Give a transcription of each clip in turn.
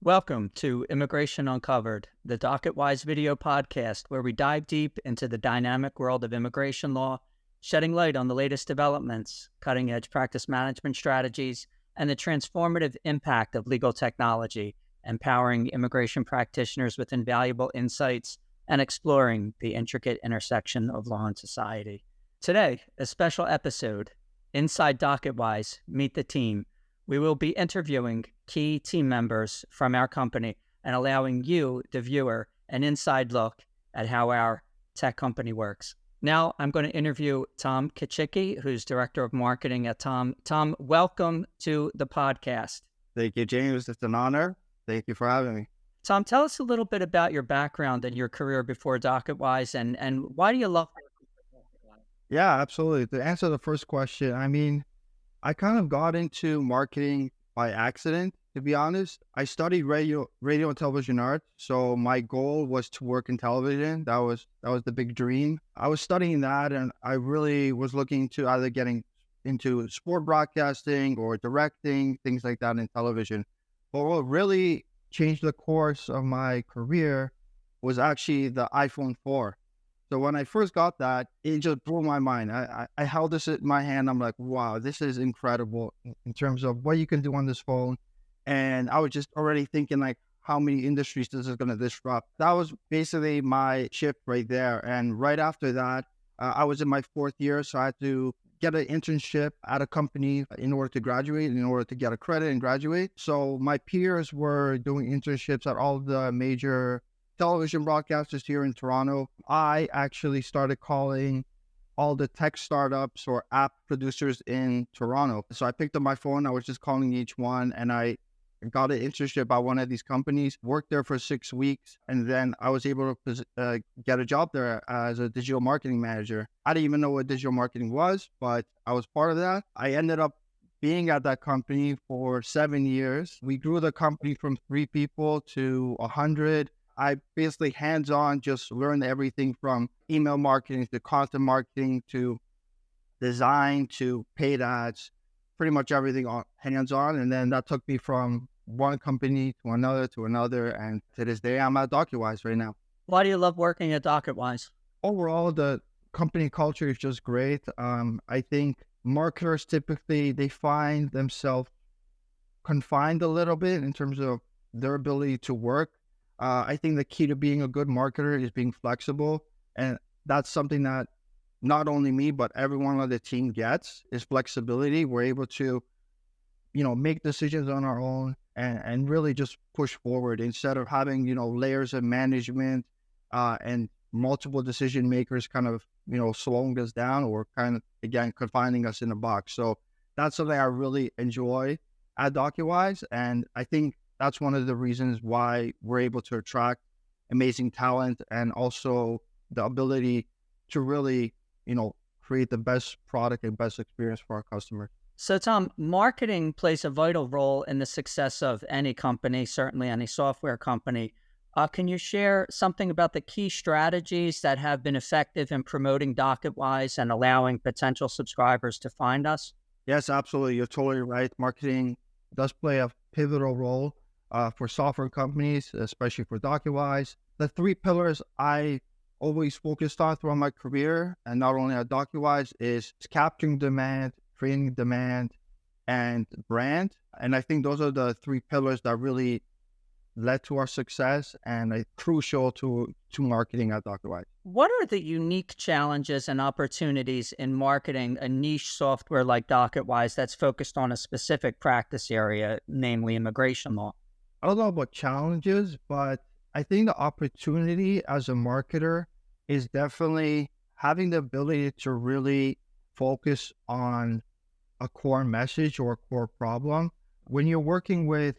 Welcome to Immigration Uncovered, the Docketwise video podcast where we dive deep into the dynamic world of immigration law, shedding light on the latest developments, cutting-edge practice management strategies, and the transformative impact of legal technology, empowering immigration practitioners with invaluable insights and exploring the intricate intersection of law and society. Today, a special episode, Inside Docketwise, Meet the Team. We will be interviewing key team members from our company and allowing you, the viewer, an inside look at how our tech company works. Now, I'm going to interview Tom Kachicki, who's Director of Marketing at Tom. Tom, welcome to the podcast. Thank you, James. It's an honor. Thank you for having me. Tom, tell us a little bit about your background and your career before Docketwise, and why do you love Yeah, absolutely. To answer the first question, I kind of got into marketing by accident, to be honest. I studied radio and television arts, so my goal was to work in television. That was the big dream. I was studying that, and I really was looking to either getting into sport broadcasting or directing, things like that in television. But what really changed the course of my career was actually the iPhone 4. So when I first got that, it just blew my mind. I held this in my hand. I'm like, wow, this is incredible in terms of what you can do on this phone. And I was just already thinking like how many industries this is going to disrupt. That was basically my shift right there. And right after that, I was in my fourth year. So I had to get an internship at a company in order to graduate, in order to get a credit and graduate. So my peers were doing internships at all the major television broadcasters here in Toronto. I actually started calling all the tech startups or app producers in Toronto. So I picked up my phone. I was just calling each one, and I got an internship at one of these companies, worked there for 6 weeks, and then I was able to get a job there as a digital marketing manager. I didn't even know what digital marketing was, but I was part of that. I ended up being at that company for 7 years. We grew the company from 3 people to 100. I basically hands-on just learned everything from email marketing to content marketing to design to paid ads, pretty much everything on hands-on. And then that took me from one company to another. And to this day, I'm at Docketwise right now. Why do you love working at Docketwise? Overall, the company culture is just great. I think marketers typically, they find themselves confined a little bit in terms of their ability to work. I think the key to being a good marketer is being flexible. And that's something that not only me, but everyone on the team gets is flexibility. We're able to, make decisions on our own and really just push forward instead of having, layers of management and multiple decision makers kind of, slowing us down or kind of, again, confining us in a box. So that's something I really enjoy at Docketwise. And I think that's one of the reasons why we're able to attract amazing talent and also the ability to really, create the best product and best experience for our customers. So, Tom, marketing plays a vital role in the success of any company, certainly any software company. Can you share something about the key strategies that have been effective in promoting Docketwise and allowing potential subscribers to find us? Yes, absolutely. You're totally right. Marketing does play a pivotal role for software companies, especially for Docketwise. The 3 pillars I always focused on throughout my career, and not only at Docketwise, is capturing demand, creating demand, and brand. And I think those are the 3 pillars that really led to our success and are crucial to marketing at Docketwise. What are the unique challenges and opportunities in marketing a niche software like Docketwise that's focused on a specific practice area, namely immigration law? I don't know about challenges, but I think the opportunity as a marketer is definitely having the ability to really focus on a core message or a core problem. When you're working with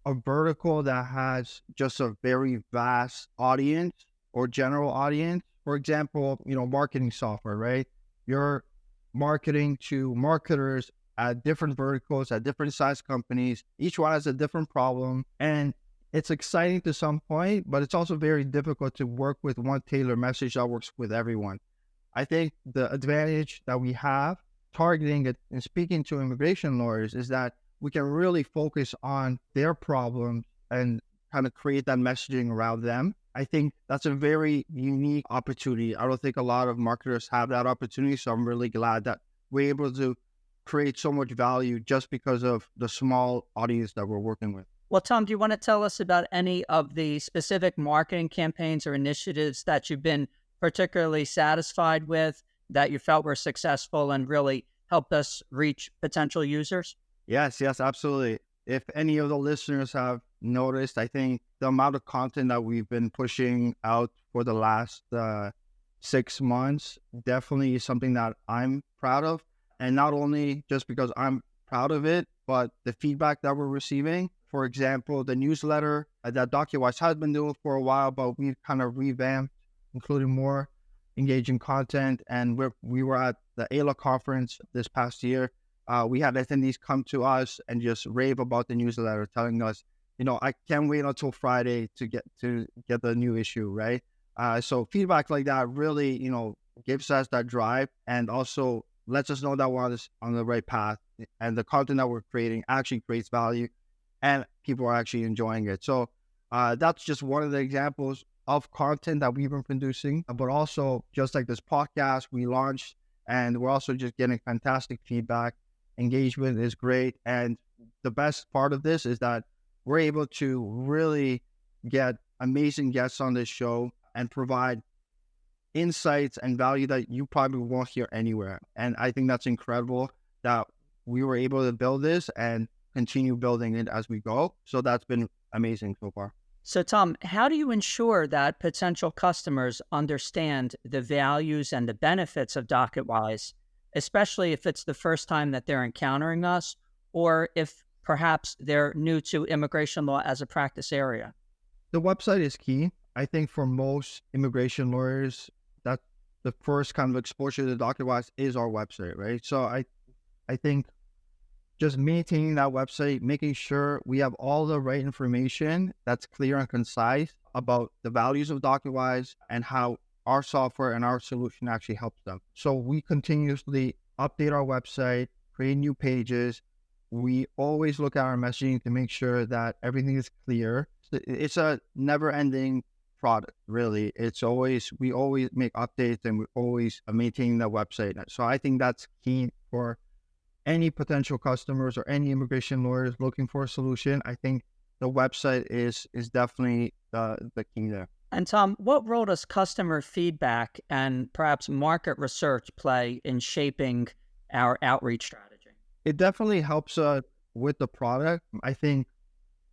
a vertical that has just a very vast audience or general audience, for example, marketing software, right? You're marketing to marketers at different verticals, at different size companies. Each one has a different problem. And it's exciting to some point, but it's also very difficult to work with one tailored message that works with everyone. I think the advantage that we have targeting it and speaking to immigration lawyers is that we can really focus on their problems and kind of create that messaging around them. I think that's a very unique opportunity. I don't think a lot of marketers have that opportunity. So I'm really glad that we're able to create so much value just because of the small audience that we're working with. Well, Tom, do you want to tell us about any of the specific marketing campaigns or initiatives that you've been particularly satisfied with, that you felt were successful and really helped us reach potential users? Yes, yes, absolutely. If any of the listeners have noticed, I think the amount of content that we've been pushing out for the last 6 months definitely is something that I'm proud of. And not only just because I'm proud of it, but the feedback that we're receiving. For example, the newsletter that Docketwise has been doing for a while, but we've kind of revamped, including more engaging content. And we were at the ALA conference this past year. We had attendees come to us and just rave about the newsletter, telling us, I can't wait until Friday to get the new issue, right? So feedback like that really, gives us that drive and also lets us know that we're on the right path and the content that we're creating actually creates value and people are actually enjoying it. So that's just one of the examples of content that we've been producing, but also just like this podcast we launched, and we're also just getting fantastic feedback. Engagement is great. And the best part of this is that we're able to really get amazing guests on this show and provide insights and value that you probably won't hear anywhere. And I think that's incredible that we were able to build this and continue building it as we go. So that's been amazing so far. So, Tom, how do you ensure that potential customers understand the values and the benefits of Docketwise, especially if it's the first time that they're encountering us, or if perhaps they're new to immigration law as a practice area? The website is key. I think for most immigration lawyers, that the first kind of exposure to Docketwise is our website, right? So I think just maintaining that website, making sure we have all the right information that's clear and concise about the values of Docketwise and how our software and our solution actually helps them. So we continuously update our website, create new pages. We always look at our messaging to make sure that everything is clear. It's a never-ending product, really. We always make updates and we always maintain the website. So I think that's key for any potential customers or any immigration lawyers looking for a solution. I think the website is definitely the key there. And Tom, what role does customer feedback and perhaps market research play in shaping our outreach strategy? It definitely helps with the product. I think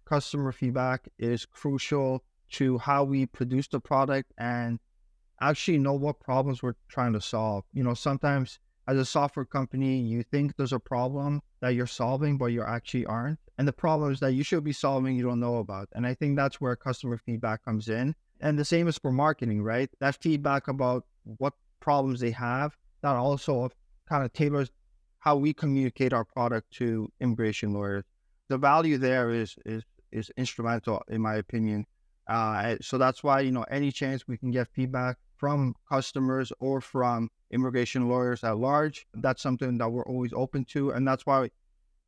customer feedback is crucial to how we produce the product and actually know what problems we're trying to solve. Sometimes as a software company, you think there's a problem that you're solving, but you actually aren't. And the problems that you should be solving, you don't know about. And I think that's where customer feedback comes in. And the same is for marketing, right? That feedback about what problems they have, that also kind of tailors how we communicate our product to immigration lawyers. The value there is instrumental, in my opinion. So that's why, any chance we can get feedback from customers or from immigration lawyers at large, that's something that we're always open to. And that's why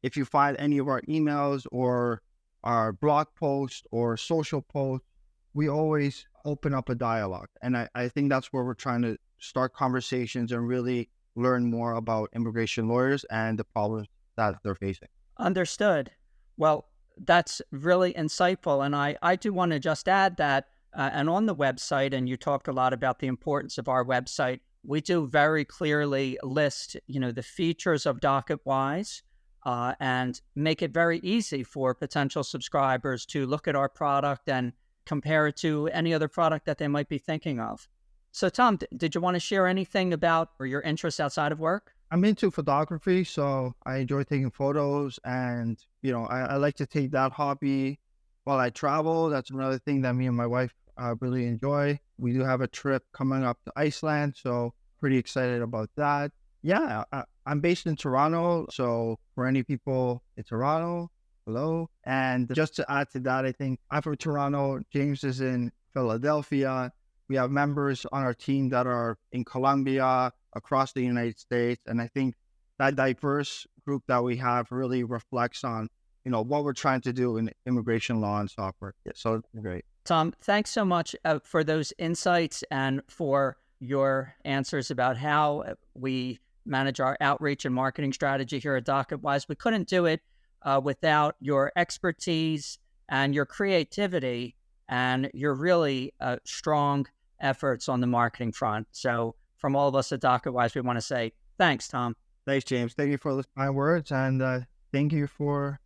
if you find any of our emails or our blog posts or social posts, we always open up a dialogue. And I think that's where we're trying to start conversations and really learn more about immigration lawyers and the problems that they're facing. Understood. Well, that's really insightful. And I do want to just add that, and on the website, and you talked a lot about the importance of our website, we do very clearly list, the features of Docketwise, and make it very easy for potential subscribers to look at our product and compare it to any other product that they might be thinking of. So, Tom, did you want to share anything about or your interests outside of work? I'm into photography, so I enjoy taking photos, and I like to take that hobby while I travel. That's another thing that me and my wife really enjoy. We do have a trip coming up to Iceland, so pretty excited about that. Yeah, I'm based in Toronto, so for any people in Toronto, hello. And just to add to that, I think I'm from Toronto. James is in Philadelphia. We have members on our team that are in Colombia, across the United States. And I think that diverse group that we have really reflects on, what we're trying to do in immigration law and software. Yeah, so it's been great. Tom, thanks so much for those insights and for your answers about how we manage our outreach and marketing strategy here at Docketwise. We couldn't do it without your expertise and your creativity and your really strong efforts on the marketing front. So from all of us at Docketwise, we want to say thanks, Tom. Thanks, James. Thank you for the kind words, and thank you for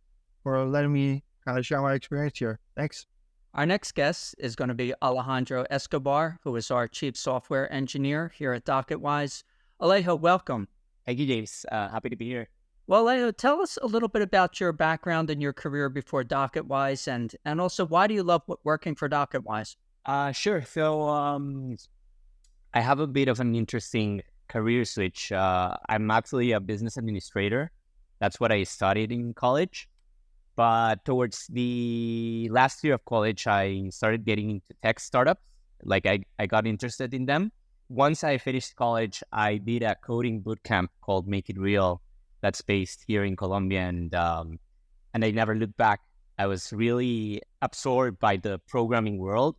letting me kind of share my experience here. Thanks. Our next guest is going to be Alejandro Escobar, who is our Chief Software Engineer here at Docketwise. Alejo, welcome. Thank you, James. Happy to be here. Well, Alejo, tell us a little bit about your background and your career before Docketwise, and also why do you love working for Docketwise? Sure. So I have a bit of an interesting career switch. I'm actually a business administrator. That's what I studied in college. But towards the last year of college, I started getting into tech startups. Like I got interested in them. Once I finished college, I did a coding bootcamp called Make It Real that's based here in Colombia. And I never looked back. I was really absorbed by the programming world.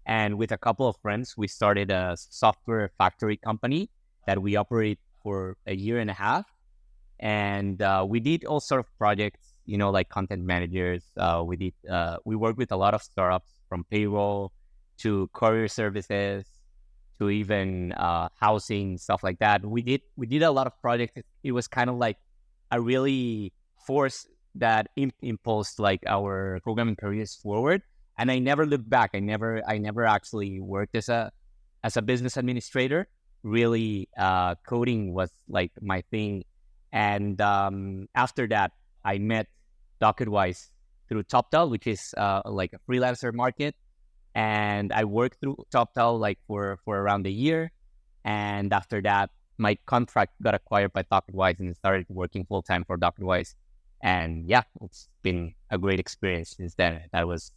And with a couple of friends, we started a software factory company that we operate for a year and a half. And we did all sort of projects, like content managers. We worked with a lot of startups, from payroll to courier services to even housing, stuff like that. We did a lot of projects. It was kind of like a really force that impulsed like our programming careers forward. And I never looked back. I never actually worked as a business administrator. Really, coding was like my thing. And after that, I met Docketwise through TopTel, which is like a freelancer market. And I worked through TopTel like for around a year. And after that, my contract got acquired by Docketwise and I started working full time for Docketwise. And yeah, it's been a great experience since then. That was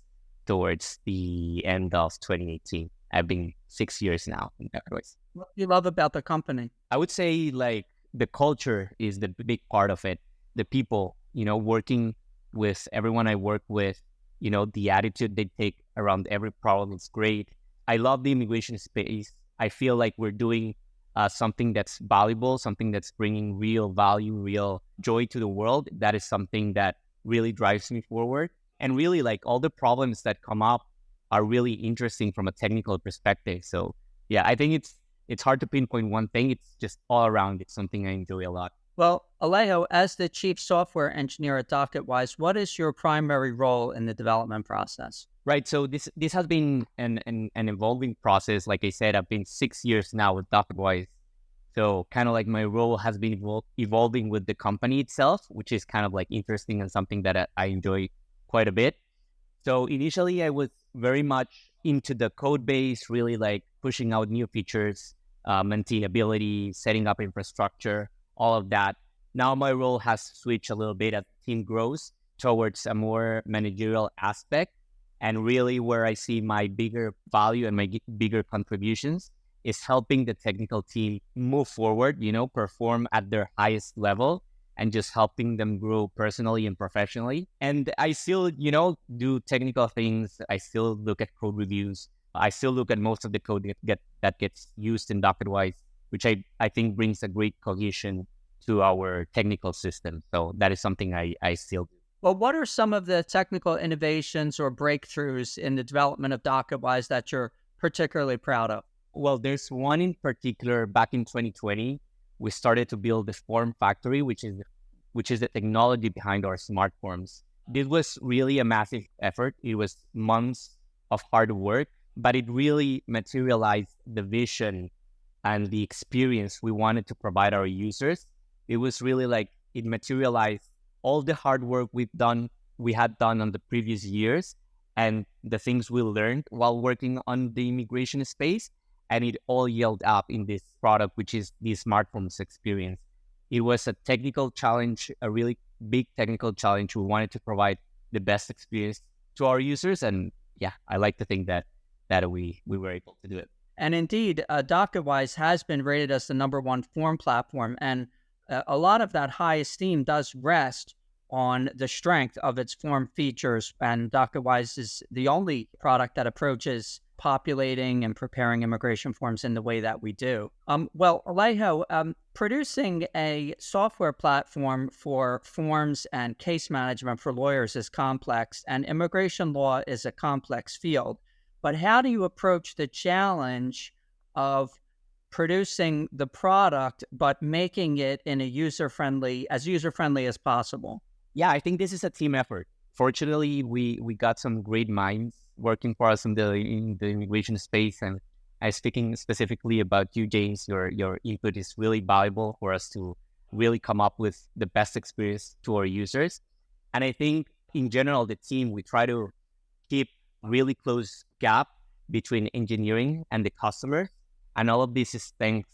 towards the end of 2018. I've been 6 years now in Docketwise. What do you love about the company? I would say like the culture is the big part of it. The people, working with everyone I work with, the attitude they take around every problem is great. I love the immigration space. I feel like we're doing something that's valuable, something that's bringing real value, real joy to the world. That is something that really drives me forward. And really, like, all the problems that come up are really interesting from a technical perspective. So yeah, I think it's hard to pinpoint one thing. It's just all around. It's something I enjoy a lot. Well, Alejo, as the Chief Software Engineer at Docketwise, what is your primary role in the development process? Right. So this has been an evolving process. Like I said, I've been 6 years now with Docketwise. So kind of like my role has been evolving with the company itself, which is kind of like interesting and something that I enjoy quite a bit. So initially I was very much into the code base, really like pushing out new features, maintainability, setting up infrastructure, all of that. Now my role has switched a little bit as the team grows towards a more managerial aspect. And really where I see my bigger value and my bigger contributions is helping the technical team move forward, perform at their highest level and just helping them grow personally and professionally. And I still, do technical things. I still look at code reviews. I still look at most of the code that gets used in Docketwise, which I think brings a great cohesion to our technical system. So that is something I still do. Well, what are some of the technical innovations or breakthroughs in the development of Docketwise that you're particularly proud of? Well, there's one in particular. Back in 2020, we started to build the Form Factory, which is the technology behind our smart forms. This was really a massive effort. It was months of hard work, but it really materialized the vision and the experience we wanted to provide our users. It was really like it materialized all the hard work we had done on the previous years and the things we learned while working on the immigration space. And it all yielded up in this product, which is the smartphones experience. It was a technical challenge, a really big technical challenge. We wanted to provide the best experience to our users. And yeah, I like to think that we were able to do it. And indeed, Docketwise has been rated as the #1 form platform. And a lot of that high esteem does rest on the strength of its form features, and Docketwise is the only product that approaches populating and preparing immigration forms in the way that we do. Well, Alejo, producing a software platform for forms and case management for lawyers is complex, and immigration law is a complex field. But how do you approach the challenge of producing the product, but making it in a user-friendly as possible? Yeah, I think this is a team effort. Fortunately, we got some great minds working for us in the immigration space. And I speaking specifically about you, James, your input is really valuable for us to really come up with the best experience to our users. And I think in general, the team, we try to keep really close gap between engineering and the customer. And all of this is thanks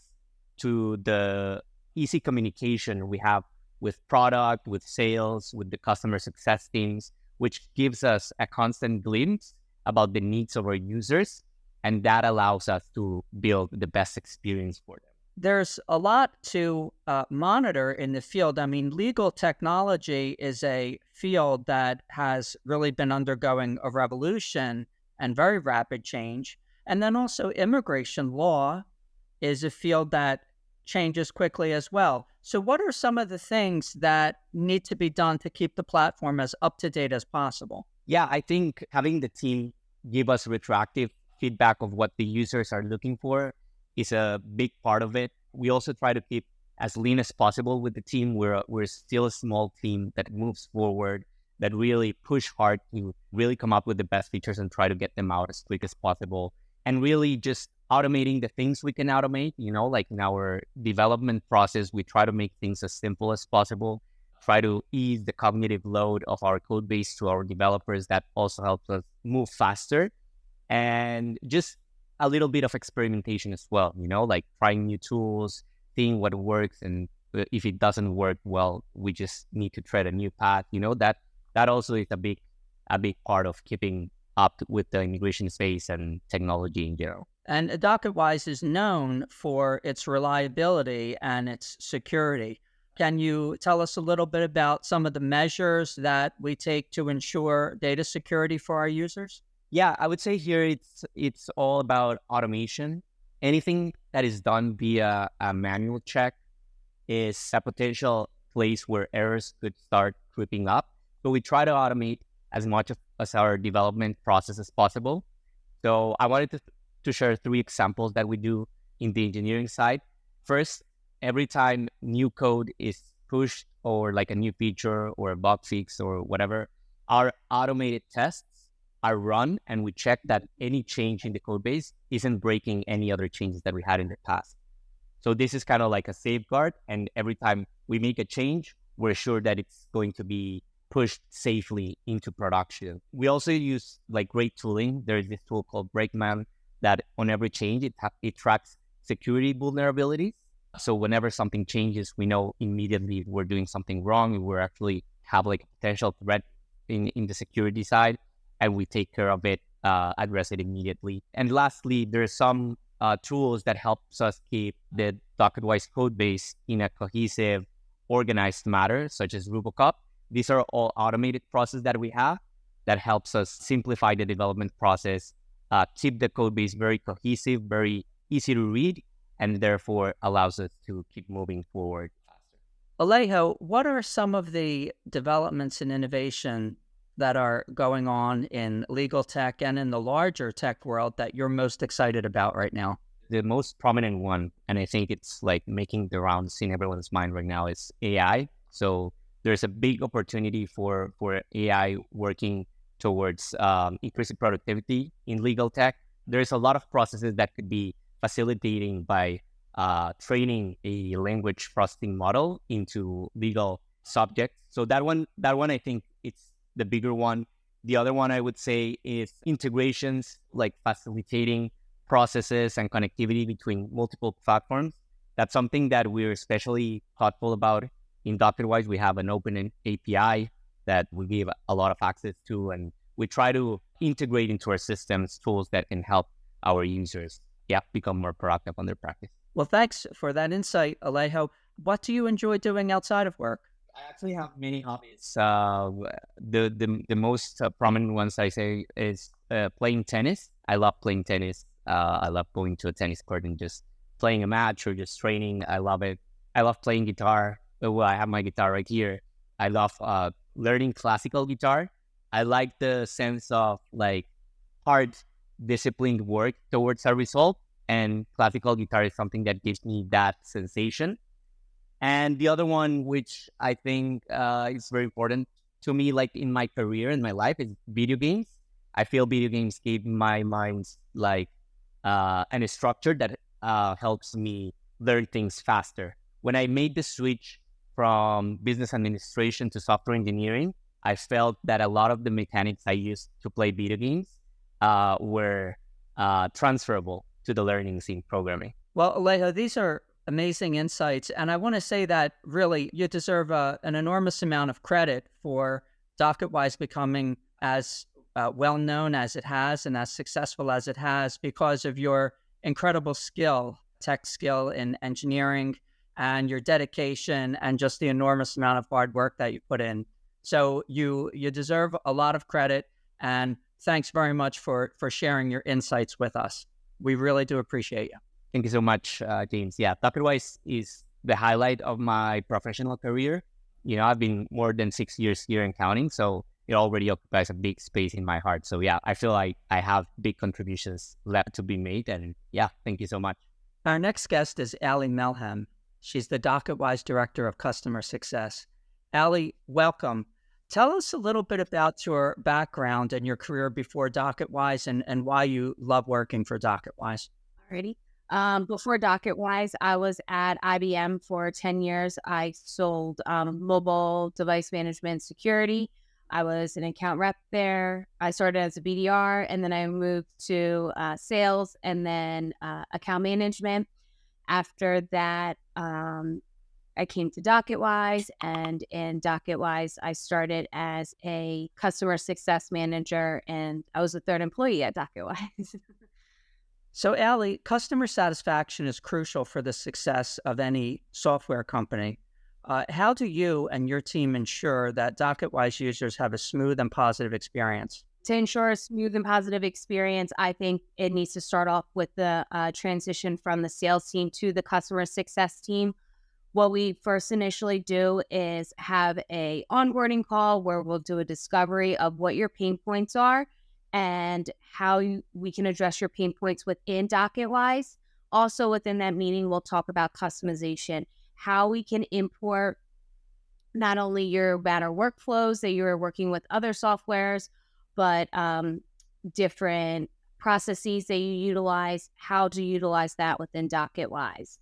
to the easy communication we have with product, with sales, with the customer success teams, which gives us a constant glimpse about the needs of our users. And that allows us to build the best experience for them. There's a lot to monitor in the field. I mean, legal technology is a field that has really been undergoing a revolution and very rapid change. And then also immigration law is a field that changes quickly as well. So what are some of the things that need to be done to keep the platform as up to date as possible? Yeah, I think having the team give us retroactive feedback of what the users are looking for is a big part of it. We also try to keep as lean as possible with the team. We're still a small team that moves forward, that really push hard to really come up with the best features and try to get them out as quick as possible. And really just automating the things we can automate, like in our development process, we try to make things as simple as possible, try to ease the cognitive load of our code base to our developers. That also helps us move faster, and just a little bit of experimentation as well, like trying new tools, seeing what works. And if it doesn't work well, we just need to tread a new path. That also is a big part of keeping up with the immigration space and technology in general. And Docketwise is known for its reliability and its security. Can you tell us a little bit about some of the measures that we take to ensure data security for our users? Yeah, I would say here it's all about automation. Anything that is done via a manual check is a potential place where errors could start creeping up. So we try to automate as much as our development process as possible. So I wanted to share 3 examples that we do in the engineering side. First, every time new code is pushed, or like a new feature or a bug fix or whatever, our automated tests are run, and we check that any change in the code base isn't breaking any other changes that we had in the past. So this is kind of like a safeguard, and every time we make a change, we're sure that it's going to be pushed safely into production. We also use like great tooling. There's this tool called Breakman that on every change, it tracks security vulnerabilities. So whenever something changes, we know immediately we're doing something wrong. We're actually have like a potential threat in the security side, and we take care of it, address it immediately. And lastly, there's some tools that helps us keep the Docketwise code base in a cohesive, organized manner, such as Rubocup. These are all automated processes that we have that helps us simplify the development process, keep the code base very cohesive, very easy to read, and therefore allows us to keep moving forward faster. Alejo, what are some of the developments and innovation that are going on in legal tech and in the larger tech world that you're most excited about right now? The most prominent one, and I think it's like making the rounds in everyone's mind right now, is AI. So there's a big opportunity for AI working towards increasing productivity in legal tech. There's a lot of processes that could be facilitating by training a language processing model into legal subjects. So that one, I think it's the bigger one. The other one I would say is integrations, like facilitating processes and connectivity between multiple platforms. That's something that we're especially thoughtful about. In Docketwise, we have an open API that we give a lot of access to, and we try to integrate into our systems tools that can help our users become more productive on their practice. Well, thanks for that insight, Alejo. What do you enjoy doing outside of work? I actually have many hobbies. The most prominent ones I say is playing tennis. I love playing tennis. I love going to a tennis court and just playing a match or just training. I love it. I love playing guitar. Well, I have my guitar right here. I love learning classical guitar. I like the sense of like hard, disciplined work towards a result, and classical guitar is something that gives me that sensation. And the other one, which I think is very important to me, like in my career and my life, is video games. I feel video games gave my mind like and a structure that helps me learn things faster. When I made the switch from business administration to software engineering, I felt that a lot of the mechanics I used to play video games were transferable to the learnings in programming. Well, Alejo, these are amazing insights. And I want to say that really you deserve an enormous amount of credit for Docketwise becoming as well known as it has and as successful as it has because of your incredible skill, tech skill in engineering, and your dedication and just the enormous amount of hard work that you put in. So you deserve a lot of credit, and thanks very much for sharing your insights with us. We really do appreciate you. Thank you so much, James. Yeah, Docketwise is the highlight of my professional career. You know, I've been more than 6 years here in counting, so it already occupies a big space in my heart. So yeah, I feel like I have big contributions left to be made. And yeah, thank you so much. Our next guest is Ali Melhem. She's the Docketwise Director of Customer Success. Ali, welcome. Tell us a little bit about your background and your career before Docketwise and why you love working for Docketwise. Alrighty. Before Docketwise, I was at IBM for 10 years. I sold mobile device management security. I was an account rep there. I started as a BDR, and then I moved to sales and then account management. After that, I came to Docketwise, and in Docketwise, I started as a customer success manager, and I was the third employee at Docketwise. So, Ali, customer satisfaction is crucial for the success of any software company. How do you and your team ensure that Docketwise users have a smooth and positive experience? To ensure a smooth and positive experience, I think it needs to start off with the transition from the sales team to the customer success team. What we first initially do is have a onboarding call where we'll do a discovery of what your pain points are and how we can address your pain points within Docketwise. Also within that meeting, we'll talk about customization, how we can import not only your Banner workflows that you're working with other softwares, but different processes that you utilize, how to utilize that within Docketwise.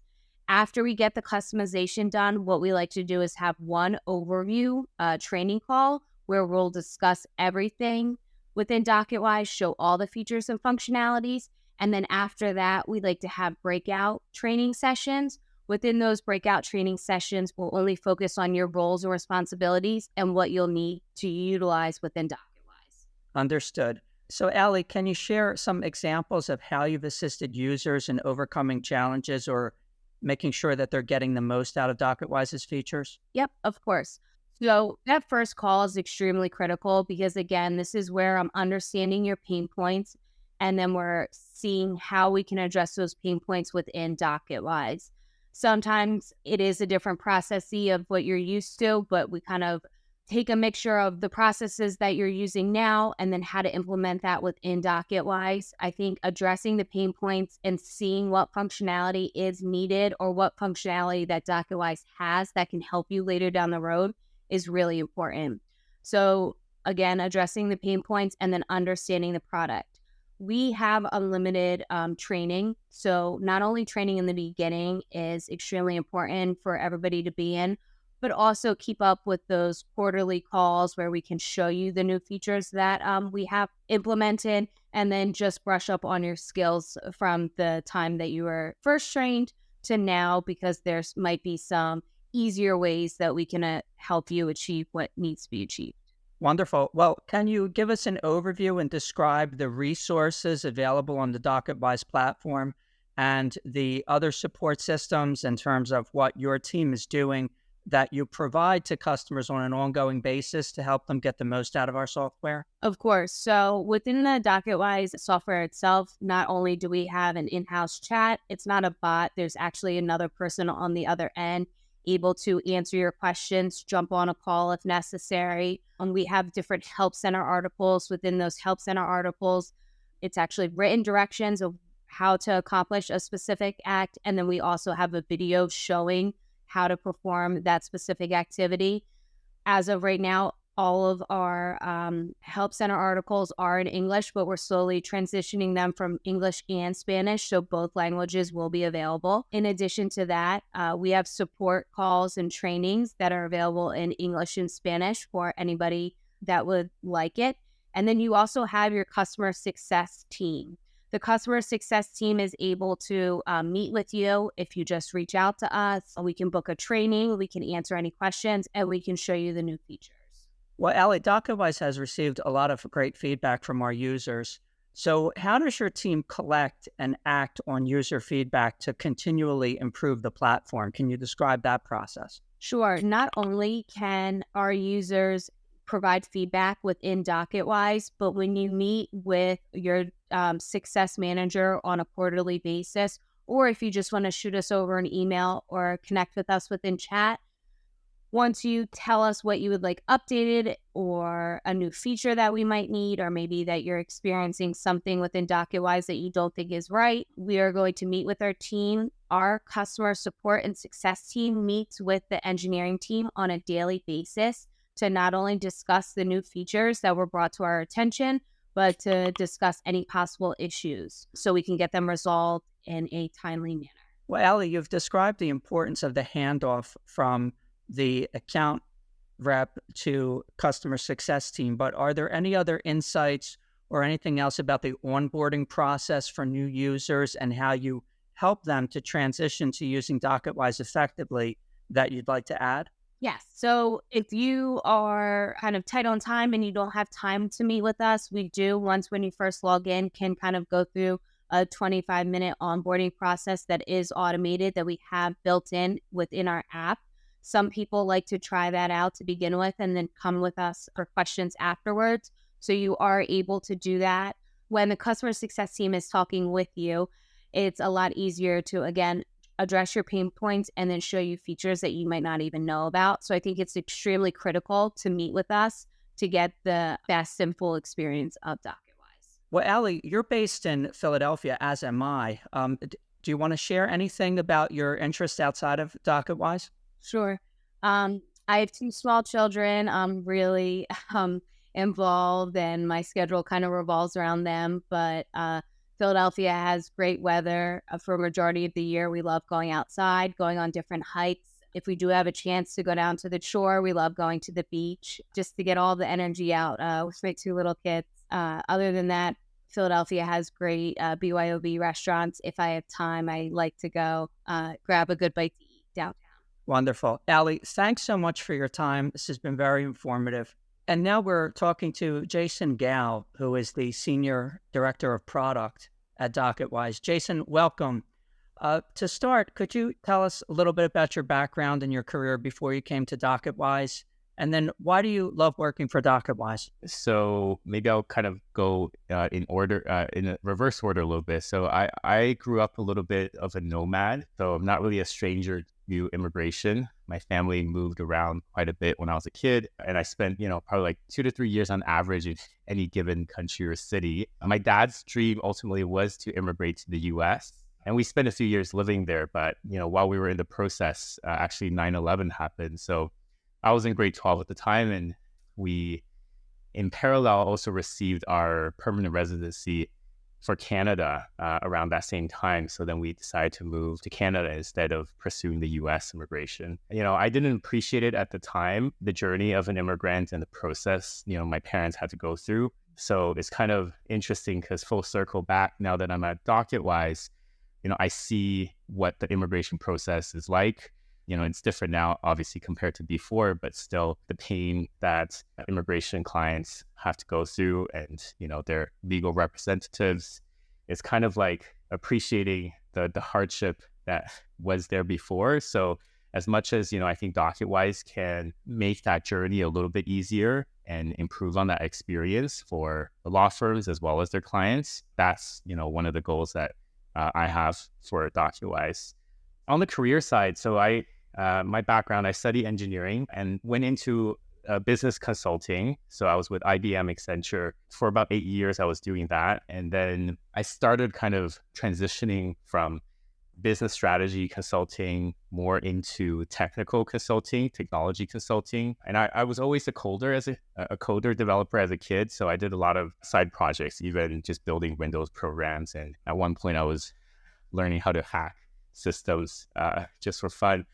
After we get the customization done, what we like to do is have one overview training call where we'll discuss everything within Docketwise, show all the features and functionalities. And then after that, we like to have breakout training sessions. Within those breakout training sessions, we'll only focus on your roles and responsibilities and what you'll need to utilize within Docketwise. Understood. So, Ali, can you share some examples of how you've assisted users in overcoming challenges or making sure that they're getting the most out of Docketwise's features? Yep, of course. So that first call is extremely critical because, again, this is where I'm understanding your pain points, and then we're seeing how we can address those pain points within Docketwise. Sometimes it is a different process of what you're used to, but we kind of take a mixture of the processes that you're using now and then how to implement that within Docketwise. I think addressing the pain points and seeing what functionality is needed or what functionality that Docketwise has that can help you later down the road is really important. So again, addressing the pain points and then understanding the product. We have unlimited training. So not only training in the beginning is extremely important for everybody to be in, but also keep up with those quarterly calls where we can show you the new features that we have implemented, and then just brush up on your skills from the time that you were first trained to now, because there might be some easier ways that we can help you achieve what needs to be achieved. Wonderful. Well, can you give us an overview and describe the resources available on the Docketwise platform and the other support systems in terms of what your team is doing that you provide to customers on an ongoing basis to help them get the most out of our software? Of course. So within the Docketwise software itself, not only do we have an in-house chat, it's not a bot. There's actually another person on the other end able to answer your questions, jump on a call if necessary. And we have different help center articles. Within those help center articles, it's actually written directions of how to accomplish a specific act. And then we also have a video showing how to perform that specific activity. As of right now, all of our help center articles are in English, but we're slowly transitioning them from English and Spanish, so both languages will be available. In addition to that, we have support calls and trainings that are available in English and Spanish for anybody that would like it. And then you also have your customer success team. The customer success team is able to meet with you if you just reach out to us. We can book a training, we can answer any questions, and we can show you the new features. Well, Ali, Docketwise has received a lot of great feedback from our users. So how does your team collect and act on user feedback to continually improve the platform? Can you describe that process? Sure. Not only can our users provide feedback within Docketwise, but when you meet with your success manager on a quarterly basis, or if you just want to shoot us over an email or connect with us within chat, once you tell us what you would like updated or a new feature that we might need, or maybe that you're experiencing something within Docketwise that you don't think is right, we are going to meet with our team. Our customer support and success team meets with the engineering team on a daily basis to not only discuss the new features that were brought to our attention, but to discuss any possible issues so we can get them resolved in a timely manner. Well, Ali, you've described the importance of the handoff from the account rep to customer success team, but are there any other insights or anything else about the onboarding process for new users and how you help them to transition to using Docketwise effectively that you'd like to add? Yes. So if you are kind of tight on time and you don't have time to meet with us, we do, once when you first log in, can kind of go through a 25-minute onboarding process that is automated that we have built in within our app. Some people like to try that out to begin with and then come with us for questions afterwards. So you are able to do that. When the customer success team is talking with you, it's a lot easier to, again, address your pain points and then show you features that you might not even know about. So I think it's extremely critical to meet with us to get the best and full experience of Docketwise. Well, Ali, you're based in Philadelphia, as am I. Do you want to share anything about your interests outside of Docketwise? Sure. I have two small children. I'm really involved and my schedule kind of revolves around them. But Philadelphia has great weather for a majority of the year. We love going outside, going on different hikes. If we do have a chance to go down to the shore, we love going to the beach just to get all the energy out with my two little kids. Other than that, Philadelphia has great BYOB restaurants. If I have time, I like to go grab a good bite to eat downtown. Wonderful. Ali, thanks so much for your time. This has been very informative. And now we're talking to Jason Gao, who is the Senior Director of Product at Docketwise. Jason, welcome. To start, could you tell us a little bit about your background and your career before you came to Docketwise? And then why do you love working for Docketwise? So maybe I'll kind of go in order, in a reverse order a little bit. So I grew up a little bit of a nomad, so I'm not really a stranger to immigration. My family moved around quite a bit when I was a kid, and I spent, probably like 2 to 3 years on average in any given country or city. My dad's dream ultimately was to immigrate to the U.S., and we spent a few years living there. But, while we were in the process, actually 9/11 happened. So I was in grade 12 at the time, and we, in parallel, also received our permanent residency for Canada around that same time. So then we decided to move to Canada instead of pursuing the US immigration. I didn't appreciate it at the time, the journey of an immigrant and the process, my parents had to go through. So it's kind of interesting because full circle back now that I'm at Docketwise, I see what the immigration process is like. It's different now, obviously, compared to before, but still the pain that immigration clients have to go through and, their legal representatives, it's kind of like appreciating the hardship that was there before. So as much as, I think Docketwise can make that journey a little bit easier and improve on that experience for the law firms as well as their clients, that's, one of the goals that I have for Docketwise. On the career side, so my background, I studied engineering and went into business consulting. So I was with IBM Accenture for about 8 years. I was doing that. And then I started kind of transitioning from business strategy consulting more into technical consulting, technology consulting. And I was always a coder developer as a kid. So I did a lot of side projects, even just building Windows programs. And at one point I was learning how to hack systems just for fun.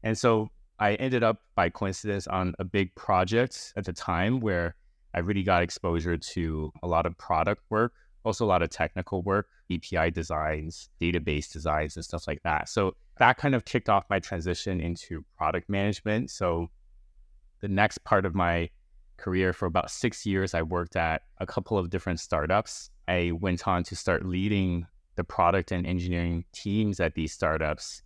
And so I ended up by coincidence on a big project at the time where I really got exposure to a lot of product work, also a lot of technical work, API designs, database designs, and stuff like that. So that kind of kicked off my transition into product management. So the next part of my career, for about 6 years, I worked at a couple of different startups. I went on to start leading the product and engineering teams at these startups.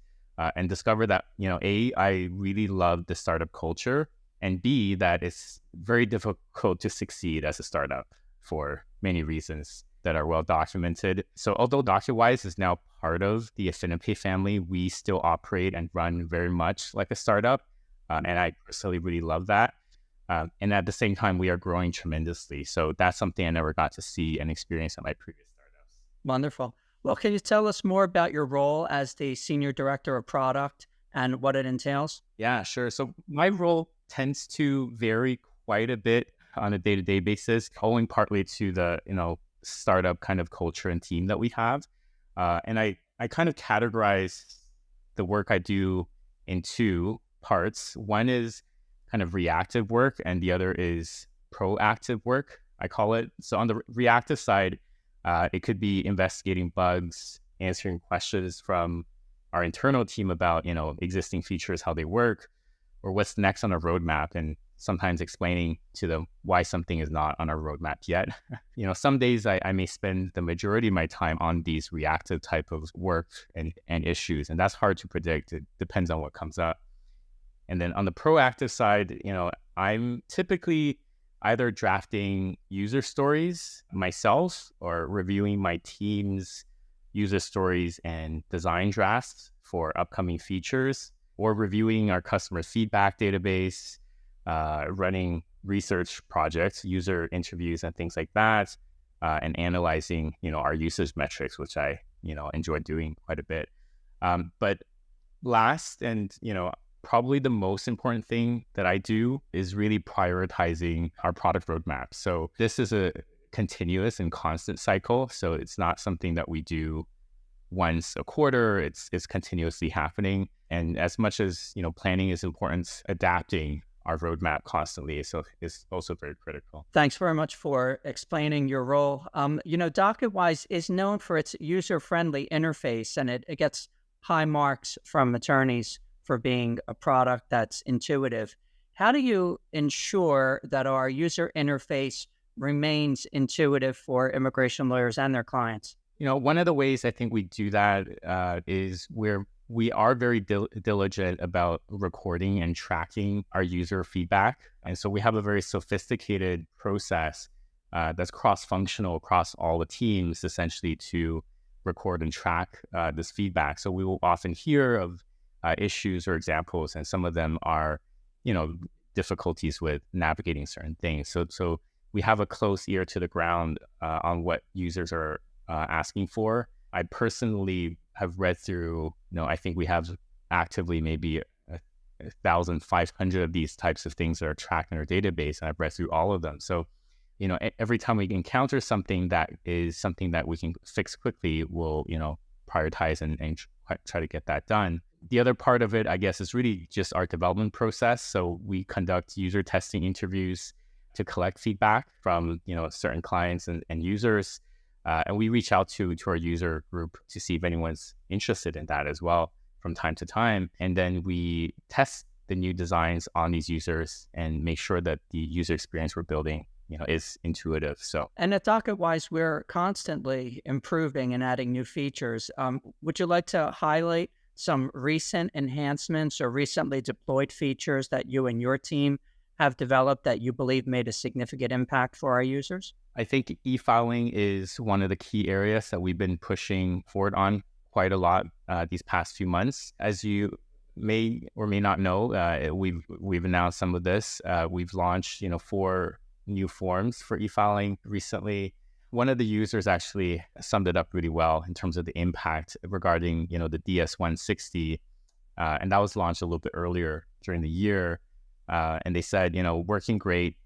And discover that, A, I really love the startup culture, and B, that it's very difficult to succeed as a startup for many reasons that are well documented. So although Docketwise is now part of the Affinipay family, we still operate and run very much like a startup. And I personally really love that. And at the same time, we are growing tremendously. So that's something I never got to see and experience at my previous startups. Wonderful. Well, can you tell us more about your role as the Senior Director of Product and what it entails? Yeah, sure. So my role tends to vary quite a bit on a day-to-day basis, owing partly to the, startup kind of culture and team that we have. And I kind of categorize the work I do in two parts. One is kind of reactive work, and the other is proactive work, I call it. So on the reactive side, it could be investigating bugs, answering questions from our internal team about, existing features, how they work, or what's next on a roadmap, and sometimes explaining to them why something is not on our roadmap yet. Some days I may spend the majority of my time on these reactive type of work and issues, and that's hard to predict. It depends on what comes up. And then on the proactive side, I'm typically either drafting user stories myself or reviewing my team's user stories and design drafts for upcoming features, or reviewing our customer feedback database, running research projects, user interviews and things like that, and analyzing, our usage metrics, which I, enjoy doing quite a bit. But last and, probably the most important thing that I do is really prioritizing our product roadmap. So this is a continuous and constant cycle. So it's not something that we do once a quarter. It's continuously happening. And as much as, planning is important, adapting our roadmap constantly is also very critical. Thanks very much for explaining your role. Docketwise is known for its user-friendly interface, and it gets high marks from attorneys for being a product that's intuitive. How do you ensure that our user interface remains intuitive for immigration lawyers and their clients? One of the ways I think we do that is we are very diligent about recording and tracking our user feedback. And so we have a very sophisticated process that's cross-functional across all the teams, essentially, to record and track this feedback. So we will often hear of issues or examples, and some of them are, difficulties with navigating certain things. So we have a close ear to the ground on what users are asking for. I personally have read through, I think we have actively maybe 1,500 of these types of things that are tracked in our database, and I've read through all of them. So, every time we encounter something that is something that we can fix quickly, we'll, prioritize and try to get that done. The other part of it, I guess, is really just our development process. So we conduct user testing interviews to collect feedback from, certain clients and users. And we reach out to our user group to see if anyone's interested in that as well from time to time. And then we test the new designs on these users and make sure that the user experience we're building, is intuitive. And at Docketwise, we're constantly improving and adding new features. Would you like to highlight some recent enhancements or recently deployed features that you and your team have developed that you believe made a significant impact for our users? I think e-filing is one of the key areas that we've been pushing forward on quite a lot these past few months. As you may or may not know, we've announced some of this. We've launched 4 new forms for e-filing recently. One of the users actually summed it up really well in terms of the impact regarding the DS-160, and that was launched a little bit earlier during the year. And they said, working great,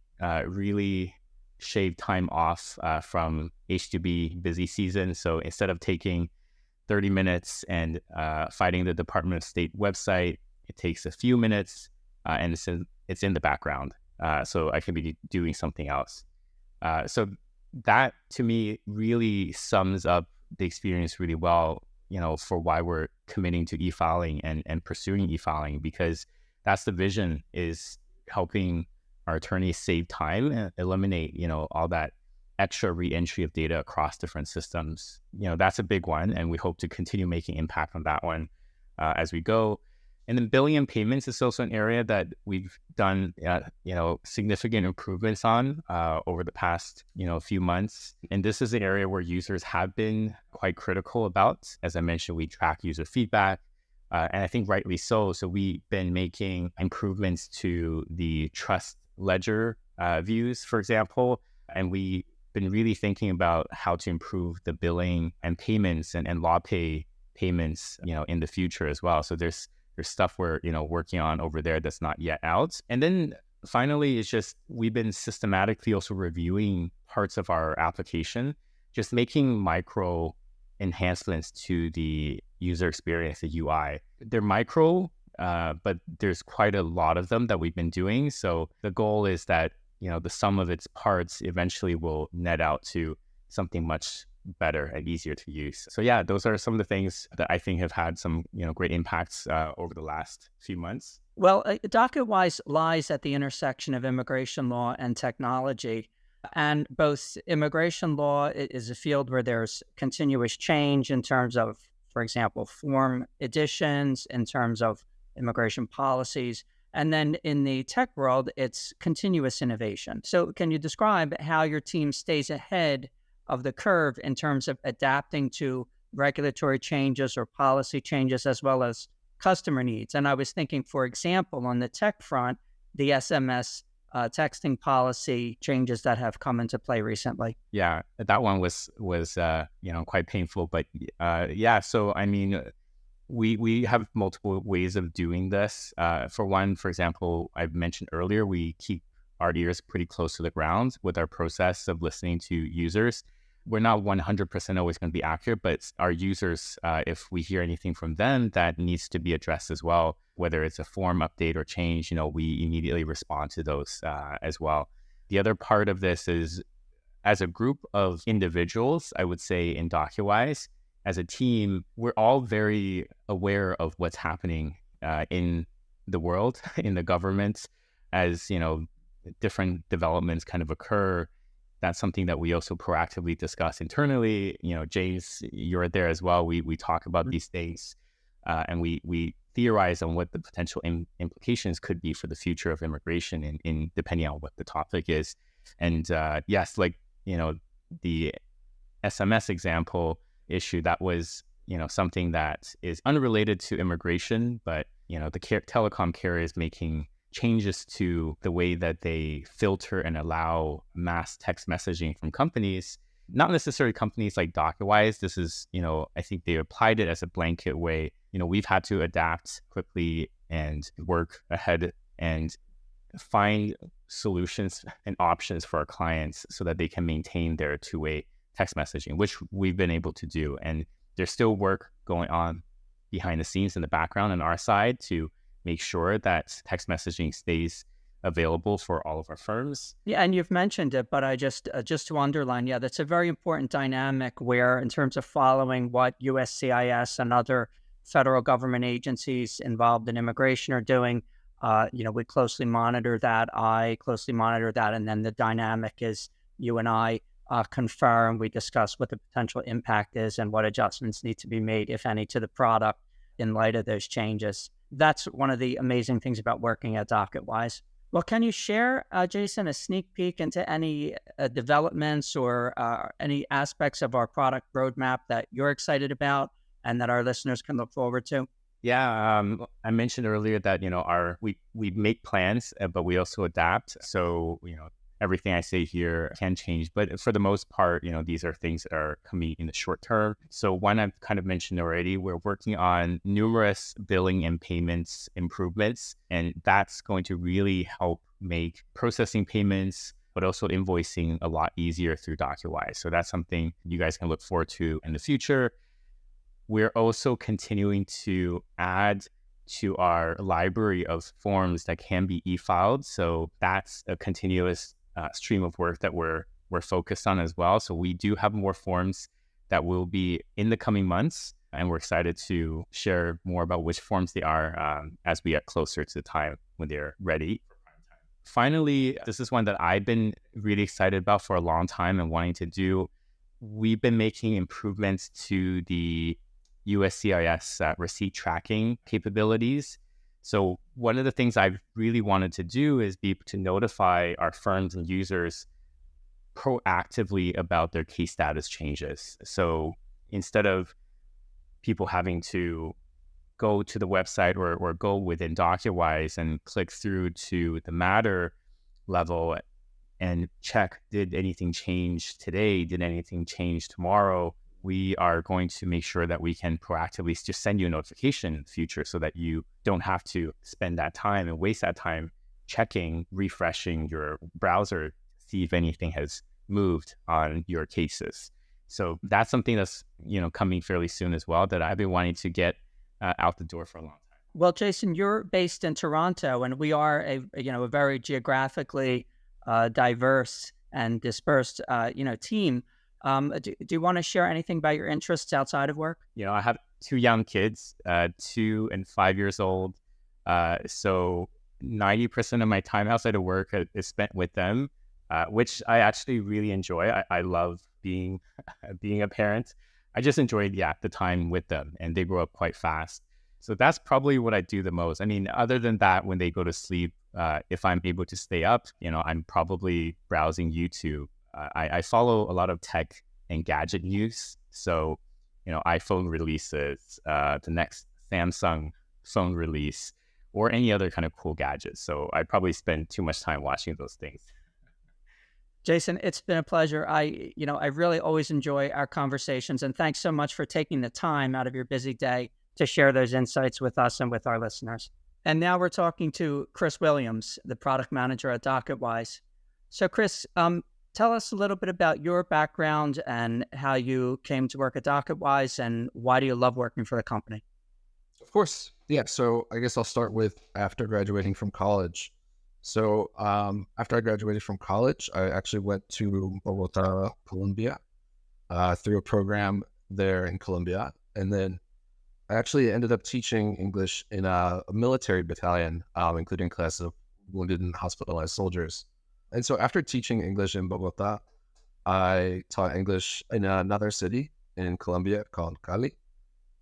really shaved time off from H2B busy season. So instead of taking 30 minutes and fighting the Department of State website, it takes a few minutes and it's in the background. So I can be doing something else. So that to me really sums up the experience really well, for why we're committing to e-filing and pursuing e-filing, because that's the vision, is helping our attorneys save time and eliminate, all that extra re-entry of data across different systems. That's a big one, and we hope to continue making impact on that one as we go. And then billing and payments is also an area that we've done, significant improvements on over the past, few months. And this is an area where users have been quite critical about. As I mentioned, we track user feedback, and I think rightly so. So we've been making improvements to the trust ledger views, for example, and we've been really thinking about how to improve the billing and payments and law pay payments, in the future as well. So there's stuff we're, working on over there that's not yet out. And then finally, it's just we've been systematically also reviewing parts of our application, just making micro enhancements to the user experience, the UI. They're micro, but there's quite a lot of them that we've been doing. So the goal is that, the sum of its parts eventually will net out to something much better and easier to use. So yeah, those are some of the things that I think have had some, great impacts over the last few months. Well, Docketwise lies at the intersection of immigration law and technology. And both immigration law is a field where there's continuous change in terms of, for example, form additions, in terms of immigration policies. And then in the tech world, it's continuous innovation. So can you describe how your team stays ahead of the curve in terms of adapting to regulatory changes or policy changes, as well as customer needs? And I was thinking, for example, on the tech front, the SMS texting policy changes that have come into play recently. Yeah, that one was quite painful, but yeah. So I mean, we have multiple ways of doing this. For one, for example, I've mentioned earlier, we keep our ears pretty close to the ground with our process of listening to users. We're not 100% always going to be accurate, but our users, if we hear anything from them that needs to be addressed as well, whether it's a form update or change, we immediately respond to those as well. The other part of this is, as a group of individuals, I would say in Docketwise, as a team, we're all very aware of what's happening in the world, in the government, as, different developments kind of occur. That's something that we also proactively discuss internally. James, you're there as well. We talk about these things and we theorize on what the potential implications could be for the future of immigration in depending on what the topic is. And yes, the SMS example issue, that was, something that is unrelated to immigration, but, the telecom carriers making changes to the way that they filter and allow mass text messaging from companies, not necessarily companies like Docketwise. This is, I think they applied it as a blanket way. We've had to adapt quickly and work ahead and find solutions and options for our clients so that they can maintain their two-way text messaging, which we've been able to do. And there's still work going on behind the scenes in the background on our side to make sure that text messaging stays available for all of our firms. Yeah, and you've mentioned it, but I just to underline, yeah, that's a very important dynamic where, in terms of following what USCIS and other federal government agencies involved in immigration are doing, we closely monitor that. I closely monitor that, and then the dynamic is you and I confer and we discuss what the potential impact is and what adjustments need to be made, if any, to the product. in light of those changes. That's one of the amazing things about working at Docketwise. Well, can you share, Jason, a sneak peek into any developments or any aspects of our product roadmap that you're excited about and that our listeners can look forward to? Yeah, I mentioned earlier that we make plans, but we also adapt. So everything I say here can change, but for the most part, these are things that are coming in the short term. So one I've kind of mentioned already, we're working on numerous billing and payments improvements, and that's going to really help make processing payments, but also invoicing a lot easier through Docketwise. So that's something you guys can look forward to in the future. We're also continuing to add to our library of forms that can be e-filed. So that's a continuous stream of work that we're focused on as well. So we do have more forms that will be in the coming months, and we're excited to share more about which forms they are as we get closer to the time when they're ready. Finally, this is one that I've been really excited about for a long time and wanting to do. We've been making improvements to the USCIS receipt tracking capabilities. So one of the things I've really wanted to do is be able to notify our firms and users proactively about their case status changes. So instead of people having to go to the website or go within Docketwise and click through to the matter level and check, did anything change today? Did anything change tomorrow? We are going to make sure that we can proactively just send you a notification in the future so that you don't have to spend that time and waste that time checking, refreshing your browser to see if anything has moved on your cases. So that's something that's, coming fairly soon as well that I've been wanting to get out the door for a long time. Well, Jason, you're based in Toronto, and we are a very geographically diverse and dispersed, team. Do you want to share anything about your interests outside of work? I have two young kids, 2 and 5 years old. So 90% of my time outside of work is spent with them, which I actually really enjoy. I love being a parent. I just enjoy the time with them, and they grow up quite fast. So that's probably what I do the most. I mean, other than that, when they go to sleep, if I'm able to stay up, I'm probably browsing YouTube. I follow a lot of tech and gadget news. So, iPhone releases, the next Samsung phone release, or any other kind of cool gadgets. So I probably spend too much time watching those things. Jason, it's been a pleasure. I really always enjoy our conversations, and thanks so much for taking the time out of your busy day to share those insights with us and with our listeners. And now we're talking to Chris Williams, the product manager at Docketwise. So Chris, tell us a little bit about your background and how you came to work at Docketwise, and why do you love working for the company? Of course. Yeah. So I guess I'll start with after graduating from college. So after I graduated from college, I actually went to Bogota, Colombia, through a program there in Colombia. And then I actually ended up teaching English in a military battalion, including classes of wounded and hospitalized soldiers. And so after teaching English in Bogota, I taught English in another city in Colombia called Cali,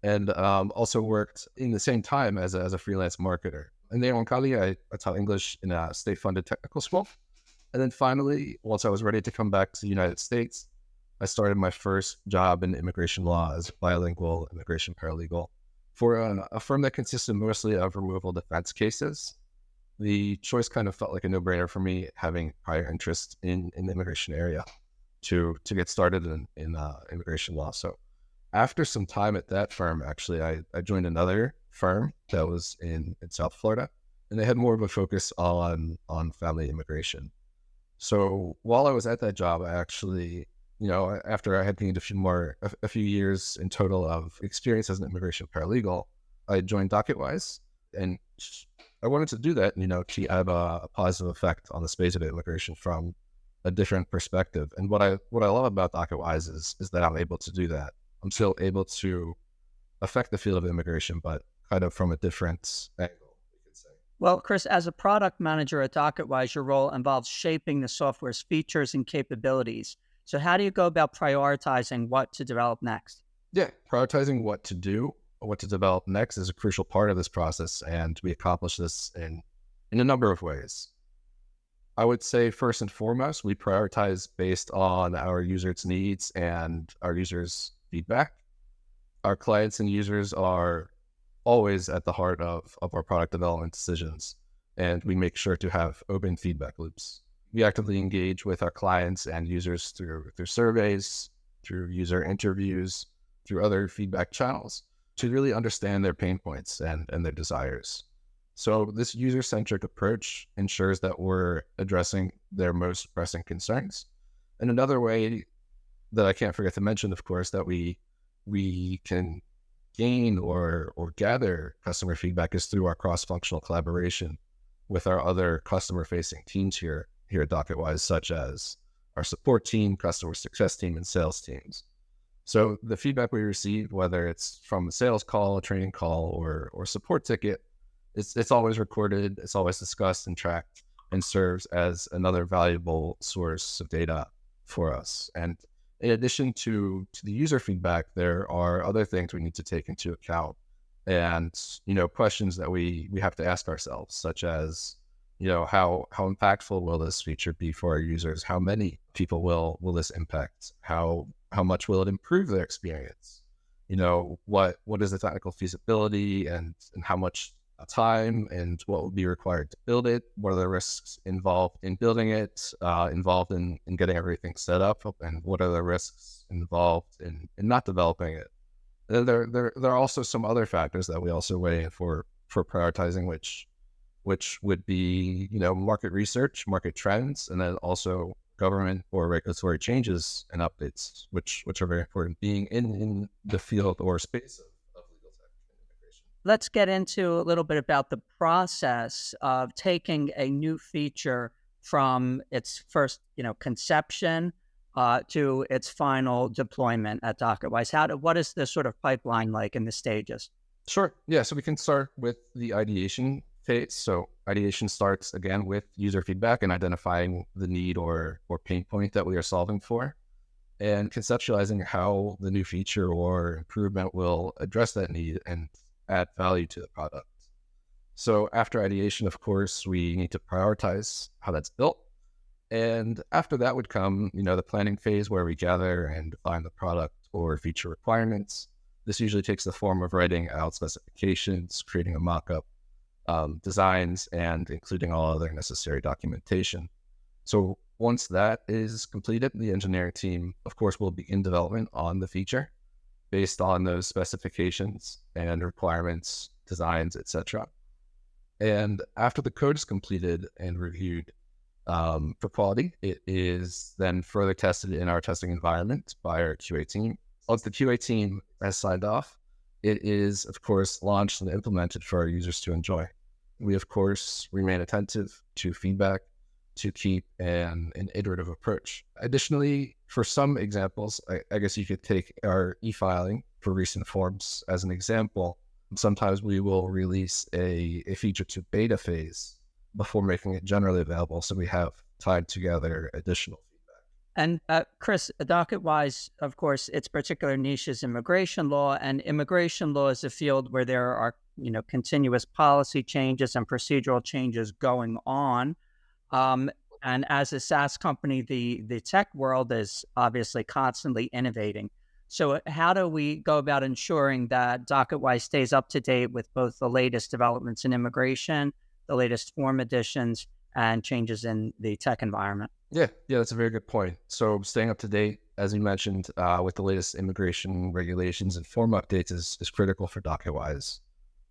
and also worked in the same time as a freelance marketer. And there in Cali, I taught English in a state-funded technical school. And then finally, once I was ready to come back to the United States, I started my first job in immigration law as a bilingual immigration paralegal for a firm that consisted mostly of removal defense cases. The choice kind of felt like a no-brainer for me, having prior interest in the immigration area to get started in immigration law. So after some time at that firm, actually, I joined another firm that was in South Florida, and they had more of a focus on family immigration. So while I was at that job, I actually, after I had gained a few years in total of experience as an immigration paralegal, I joined Docketwise, and I wanted to do that, to have a positive effect on the space of immigration from a different perspective. And what I love about Docketwise is that I'm able to do that. I'm still able to affect the field of immigration, but kind of from a different angle, you could say. Well, Chris, as a product manager at Docketwise, your role involves shaping the software's features and capabilities. So how do you go about prioritizing what to develop next? Yeah, prioritizing what to do what to develop next is a crucial part of this process, and we accomplish this in a number of ways. I would say first and foremost, we prioritize based on our users' needs and our users' feedback. Our clients and users are always at the heart of our product development decisions, and we make sure to have open feedback loops. We actively engage with our clients and users through surveys, through user interviews, through other feedback channels to really understand their pain points and their desires. So this user-centric approach ensures that we're addressing their most pressing concerns. And another way that I can't forget to mention, of course, that we can gain or gather customer feedback is through our cross-functional collaboration with our other customer-facing teams here at Docketwise, such as our support team, customer success team, and sales teams. So the feedback we receive, whether it's from a sales call, a training call, or support ticket, it's always recorded, it's always discussed and tracked, and serves as another valuable source of data for us. And in addition to the user feedback, there are other things we need to take into account, and questions that we have to ask ourselves, such as how impactful will this feature be for our users? How many people will this impact? How much will it improve their experience? What is the technical feasibility and how much time and what will be required to build it? What are the risks involved in building it, involved in getting everything set up, and what are the risks involved in not developing it? And there are also some other factors that we also weigh in for prioritizing, which would be market research, market trends, and then also government or regulatory changes and updates, which are very important, being in the field or space of legal tech and integration. Let's get into a little bit about the process of taking a new feature from its first, conception to its final deployment at Docketwise. What is the sort of pipeline like in the stages? Sure. Yeah. So we can start with the ideation phase. So ideation starts again with user feedback and identifying the need or pain point that we are solving for, and conceptualizing how the new feature or improvement will address that need and add value to the product. So after ideation, of course, we need to prioritize how that's built. And after that would come, the planning phase, where we gather and define the product or feature requirements. This usually takes the form of writing out specifications, creating a mock-up, designs, and including all other necessary documentation. So once that is completed, the engineering team, of course, will begin development on the feature based on those specifications and requirements, designs, etc. And after the code is completed and reviewed for quality, it is then further tested in our testing environment by our QA team. Once the QA team has signed off, it is, of course, launched and implemented for our users to enjoy. We, of course, remain attentive to feedback to keep an iterative approach. Additionally, for some examples, I guess you could take our e-filing for recent forms as an example. Sometimes we will release a feature to beta phase before making it generally available, so we have time to gather additional feedback. And Chris, Docketwise, of course, its particular niche is immigration law, and immigration law is a field where there are, continuous policy changes and procedural changes going on. And as a SaaS company, the tech world is obviously constantly innovating. So how do we go about ensuring that Docketwise stays up to date with both the latest developments in immigration, the latest form additions, and changes in the tech environment? Yeah, that's a very good point. So staying up to date, as you mentioned, with the latest immigration regulations and form updates is critical for Docketwise.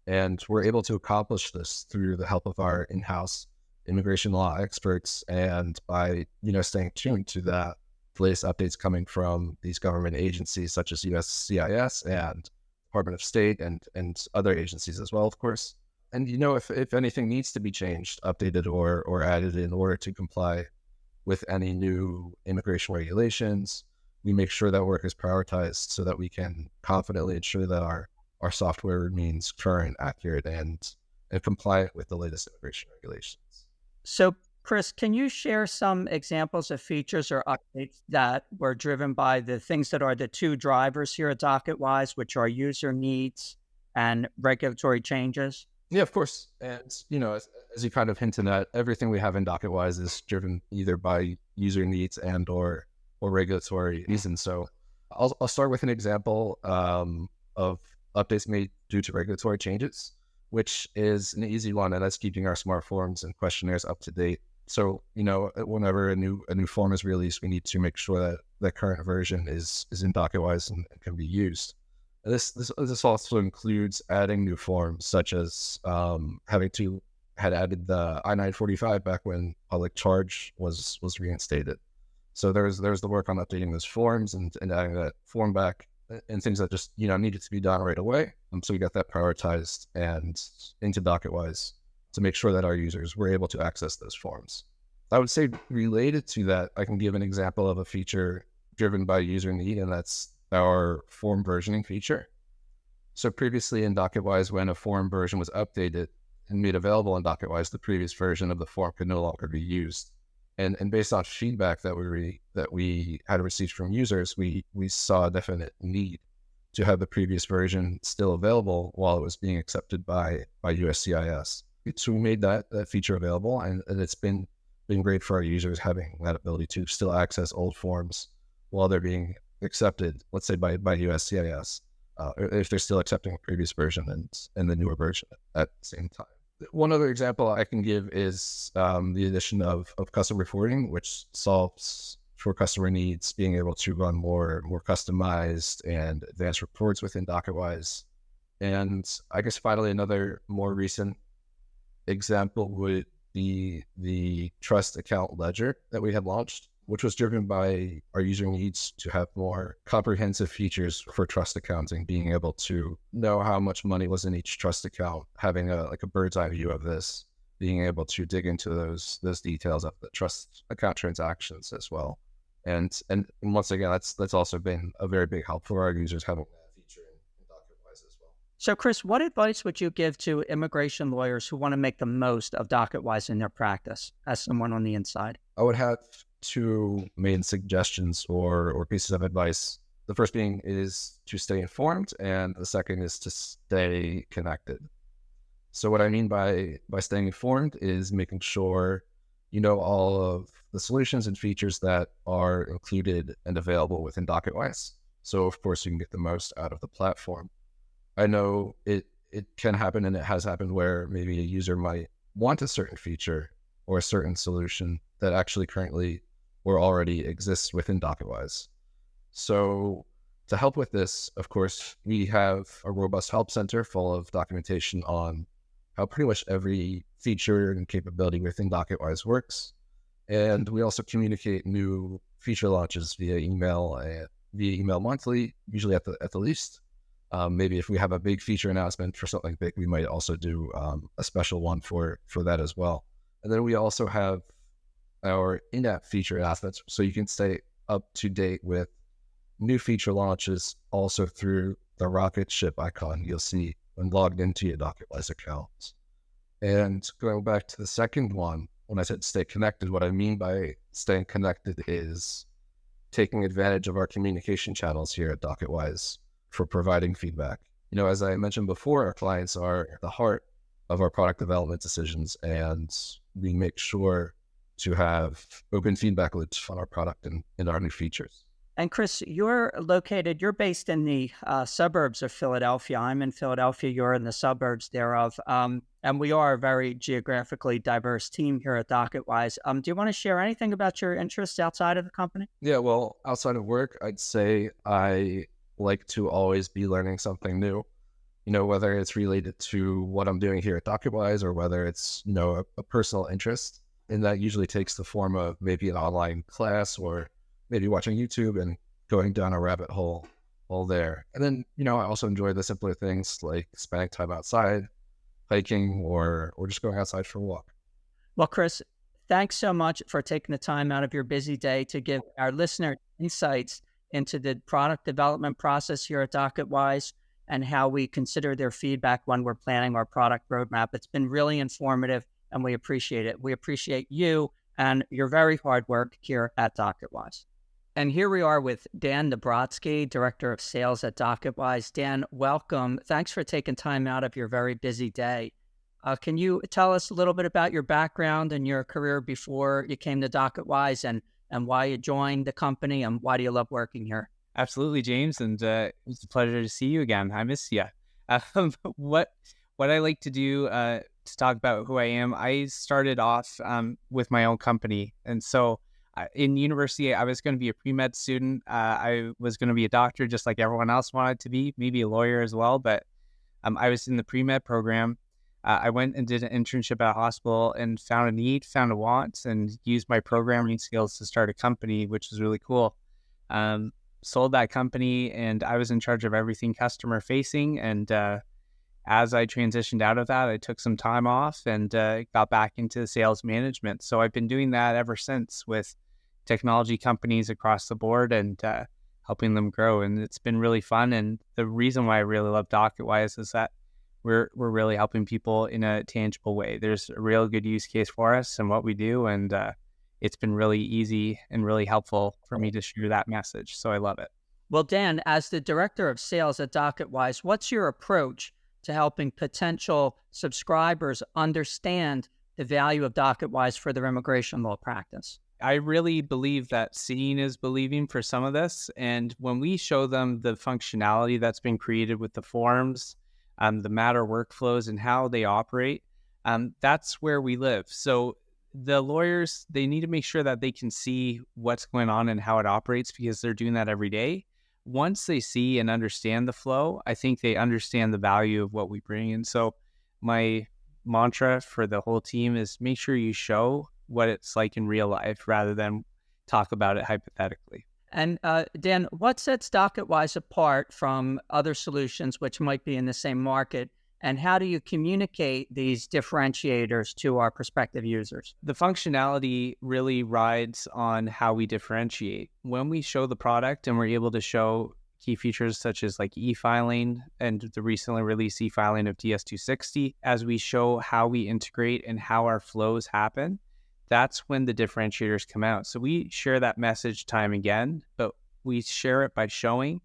And we're able to accomplish this through the help of our in-house immigration law experts, and by, staying tuned to the latest updates coming from these government agencies such as USCIS and Department of State and other agencies as well, of course. And, if anything needs to be changed, updated, or added in order to comply with any new immigration regulations, we make sure that work is prioritized so that we can confidently ensure that our software remains current, accurate, and compliant with the latest immigration regulations. So, Chris, can you share some examples of features or updates that were driven by the things that are the two drivers here at Docketwise, which are user needs and regulatory changes? Yeah, of course. And, as you kind of hinted at, everything we have in Docketwise is driven either by user needs and or regulatory reasons. So I'll start with an example of updates made due to regulatory changes, which is an easy one, and that's keeping our smart forms and questionnaires up to date. So, whenever a new form is released, we need to make sure that the current version is in Docketwise and can be used. This also includes adding new forms, such as had added the I-945 back when public charge was reinstated. So there's the work on updating those forms and adding that form back, and things that just needed to be done right away. So we got that prioritized and into Docketwise to make sure that our users were able to access those forms. I would say related to that, I can give an example of a feature driven by user need, and that's our form versioning feature. So previously in Docketwise, when a form version was updated and made available in Docketwise, the previous version of the form could no longer be used. And based on feedback that we had received from users, we saw a definite need to have the previous version still available while it was being accepted by USCIS. So we made that feature available, and it's been great for our users having that ability to still access old forms while they're being accepted, let's say by USCIS, if they're still accepting the previous version and the newer version at the same time. One other example I can give is the addition of custom reporting, which solves for customer needs, being able to run more customized and advanced reports within Docketwise. And I guess finally, another more recent example would be the trust account ledger that we had launched, which was driven by our user needs to have more comprehensive features for trust accounting, being able to know how much money was in each trust account, having a bird's eye view of this, being able to dig into those details of the trust account transactions as well. And once again, that's also been a very big help for our users having that feature in Docketwise as well. So, Chris, what advice would you give to immigration lawyers who want to make the most of Docketwise in their practice as someone on the inside? I would have two main suggestions or pieces of advice. The first being is to stay informed, and the second is to stay connected. So what I mean by staying informed is making sure you know all of the solutions and features that are included and available within Docketwise. So of course you can get the most out of the platform. I know it can happen, and it has happened, where maybe a user might want a certain feature or a certain solution that actually currently or already exists within Docketwise. So to help with this, of course, we have a robust help center full of documentation on how pretty much every feature and capability within Docketwise works. And we also communicate new feature launches via email monthly, usually at the least. Maybe if we have a big feature announcement for something big, we might also do a special one for that as well. And then we also have our in-app feature announcements, so you can stay up to date with new feature launches also through the rocket ship icon you'll see when logged into your Docketwise account. And going back to the second one, when I said stay connected, what I mean by staying connected is taking advantage of our communication channels here at Docketwise for providing feedback. As I mentioned before, our clients are the heart of our product development decisions, and we make sure to have open feedback loops on our product and our new features. And Chris, you're based in the suburbs of Philadelphia. I'm in Philadelphia. You're in the suburbs thereof. And we are a very geographically diverse team here at Docketwise. Do you want to share anything about your interests outside of the company? Yeah, well, outside of work, I'd say I like to always be learning something new, whether it's related to what I'm doing here at Docketwise or whether it's, a personal interest. And that usually takes the form of maybe an online class or maybe watching YouTube and going down a rabbit hole there. And then, I also enjoy the simpler things like spending time outside, hiking, or just going outside for a walk. Well, Chris, thanks so much for taking the time out of your busy day to give our listener insights into the product development process here at Docketwise and how we consider their feedback when we're planning our product roadmap. It's been really informative, and we appreciate it. We appreciate you and your very hard work here at Docketwise. And here we are with Dan Nabrotsky, Director of Sales at Docketwise. Dan, welcome. Thanks for taking time out of your very busy day. Can you tell us a little bit about your background and your career before you came to Docketwise, and why you joined the company, and why do you love working here? Absolutely, James, and it's a pleasure to see you again. I miss you. What I like to do to talk about who I am, I started off with my own company, and so in university, I was going to be a pre-med student. I was going to be a doctor, just like everyone else wanted to be, maybe a lawyer as well. But I was in the pre-med program. I went and did an internship at a hospital and found a need, found a want, and used my programming skills to start a company, which was really cool. Sold that company, and I was in charge of everything customer facing. And as I transitioned out of that, I took some time off and got back into sales management. So I've been doing that ever since with technology companies across the board and helping them grow. And it's been really fun. And the reason why I really love Docketwise is that we're really helping people in a tangible way. There's a real good use case for us and what we do. And it's been really easy and really helpful for me to share that message. So I love it. Well, Dan, as the Director of Sales at Docketwise, what's your approach to helping potential subscribers understand the value of Docketwise for their immigration law practice? I really believe that seeing is believing for some of this. And when we show them the functionality that's been created with the forms, the matter workflows and how they operate, that's where we live. So the lawyers, they need to make sure that they can see what's going on and how it operates because they're doing that every day. Once they see and understand the flow, I think they understand the value of what we bring. And so my mantra for the whole team is make sure you show what it's like in real life rather than talk about it hypothetically. And Dan, what sets Docketwise apart from other solutions which might be in the same market? And how do you communicate these differentiators to our prospective users? The functionality really rides on how we differentiate. When we show the product and we're able to show key features such as like e-filing and the recently released e-filing of DS260, as we show how we integrate and how our flows happen, that's when the differentiators come out. So we share that message time again, but we share it by showing,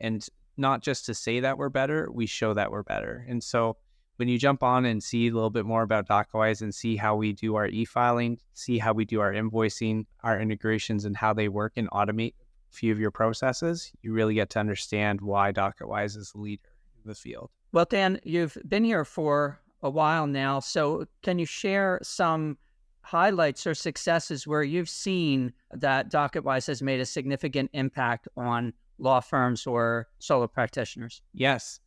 and not just to say that we're better, we show that we're better. And so when you jump on and see a little bit more about Docketwise and see how we do our e-filing, see how we do our invoicing, our integrations and how they work and automate a few of your processes, you really get to understand why Docketwise is the leader in the field. Well, Dan, you've been here for a while now. So can you share some highlights or successes where you've seen that Docketwise has made a significant impact on law firms or solo practitioners? Yes.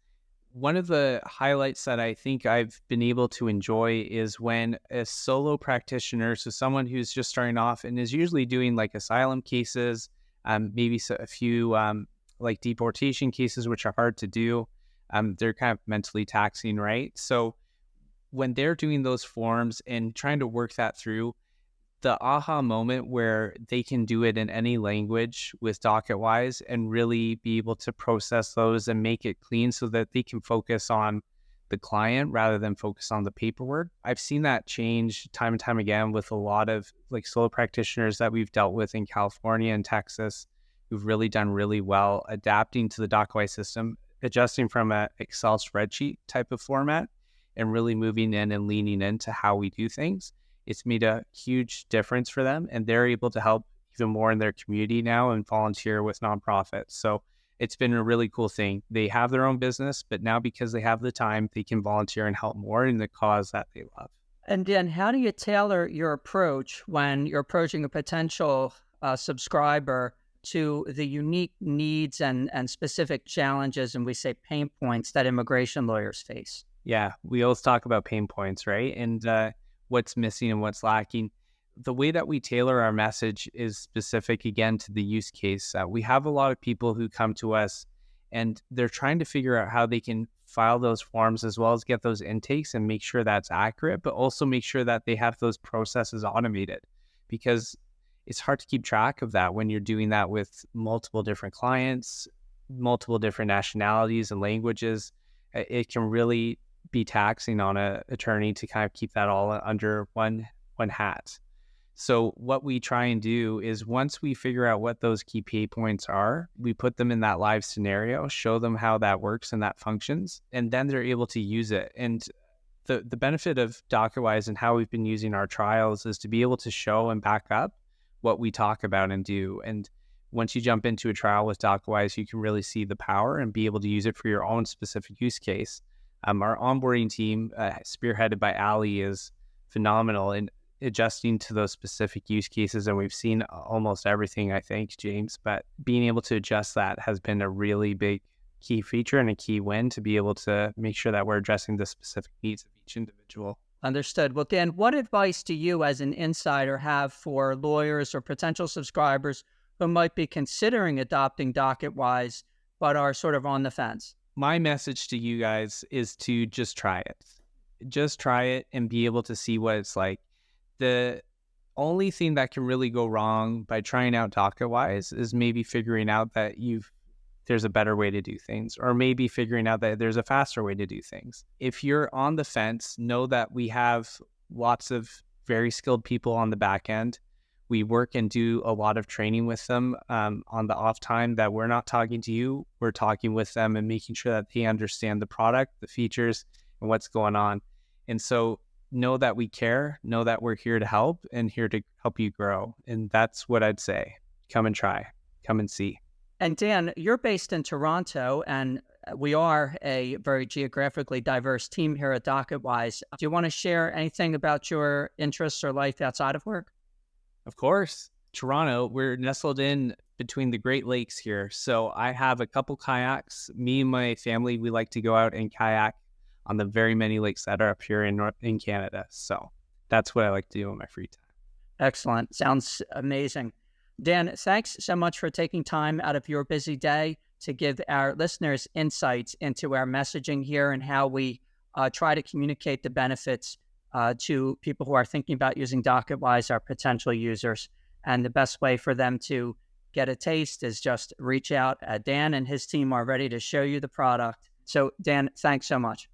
One of the highlights that I think I've been able to enjoy is when a solo practitioner, so someone who's just starting off and is usually doing like asylum cases, maybe a few like deportation cases, which are hard to do. They're kind of mentally taxing, right? So when they're doing those forms and trying to work that through, the aha moment where they can do it in any language with Docketwise and really be able to process those and make it clean so that they can focus on the client rather than focus on the paperwork. I've seen that change time and time again with a lot of like solo practitioners that we've dealt with in California and Texas who've really done really well adapting to the Docketwise system, adjusting from an Excel spreadsheet type of format and really moving in and leaning into how we do things. It's made a huge difference for them, and they're able to help even more in their community now and volunteer with nonprofits. So it's been a really cool thing. They have their own business, but now because they have the time, they can volunteer and help more in the cause that they love. And then how do you tailor your approach when you're approaching a potential subscriber to the unique needs and specific challenges, and we say pain points that immigration lawyers face? Yeah, we always talk about pain points, right? And what's missing and what's lacking. The way that we tailor our message is specific, again, to the use case. We have a lot of people who come to us and they're trying to figure out how they can file those forms as well as get those intakes and make sure that's accurate, but also make sure that they have those processes automated, because it's hard to keep track of that when you're doing that with multiple different clients, multiple different nationalities and languages. It can really be taxing on an attorney to kind of keep that all under one hat. So what we try and do is once we figure out what those key pain points are, we put them in that live scenario, show them how that works and that functions, and then they're able to use it. And the benefit of Docketwise and how we've been using our trials is to be able to show and back up what we talk about and do. And once you jump into a trial with Docketwise, you can really see the power and be able to use it for your own specific use case. Our onboarding team, spearheaded by Ali, is phenomenal in adjusting to those specific use cases. And we've seen almost everything, I think, James, but being able to adjust that has been a really big key feature and a key win to be able to make sure that we're addressing the specific needs of each individual. Understood. Well, Dan, what advice do you as an insider have for lawyers or potential subscribers who might be considering adopting Docketwise but are sort of on the fence? My message to you guys is to just try it. Just try it and be able to see what it's like. The only thing that can really go wrong by trying out Docketwise is maybe figuring out that there's a better way to do things, or maybe figuring out that there's a faster way to do things. If you're on the fence, know that we have lots of very skilled people on the back end. We work and do a lot of training with them on the off time that we're not talking to you. We're talking with them and making sure that they understand the product, the features, and what's going on. And so know that we care, know that we're here to help and here to help you grow. And that's what I'd say. Come and try, come and see. And Dan, you're based in Toronto, and we are a very geographically diverse team here at Docketwise. Do you want to share anything about your interests or life outside of work? Of course. Toronto, we're nestled in between the Great Lakes here. So I have a couple kayaks. Me and my family, we like to go out and kayak on the very many lakes that are up here in Canada. So that's what I like to do in my free time. Excellent. Sounds amazing. Dan, thanks so much for taking time out of your busy day to give our listeners insights into our messaging here and how we try to communicate the benefits to people who are thinking about using Docketwise, our potential users. And the best way for them to get a taste is just reach out. Dan and his team are ready to show you the product. So Dan, thanks so much.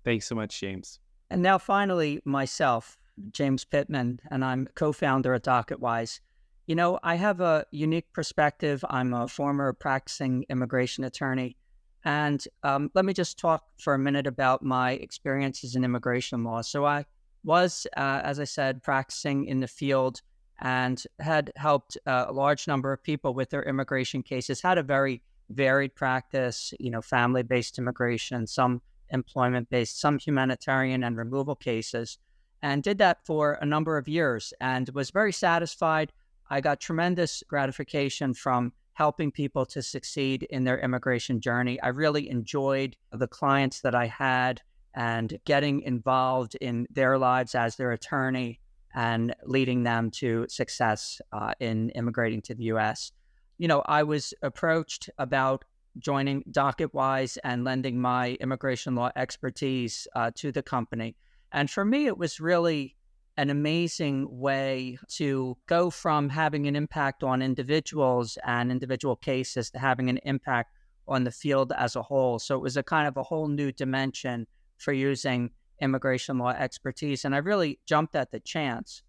Thanks so much, James. And now finally, myself, James Pittman, and I'm co-founder at Docketwise. You know, I have a unique perspective. I'm a former practicing immigration attorney. And let me just talk for a minute about my experiences in immigration law. So I was, as I said, practicing in the field and had helped a large number of people with their immigration cases, had a very varied practice, you know, family-based immigration, some employment-based, some humanitarian and removal cases, and did that for a number of years and was very satisfied. I got tremendous gratification from helping people to succeed in their immigration journey. I really enjoyed the clients that I had and getting involved in their lives as their attorney and leading them to success in immigrating to the U.S. You know, I was approached about joining Docketwise and lending my immigration law expertise to the company. And for me, it was really an amazing way to go from having an impact on individuals and individual cases to having an impact on the field as a whole. So it was a kind of a whole new dimension for using immigration law expertise. And I really jumped at the chance.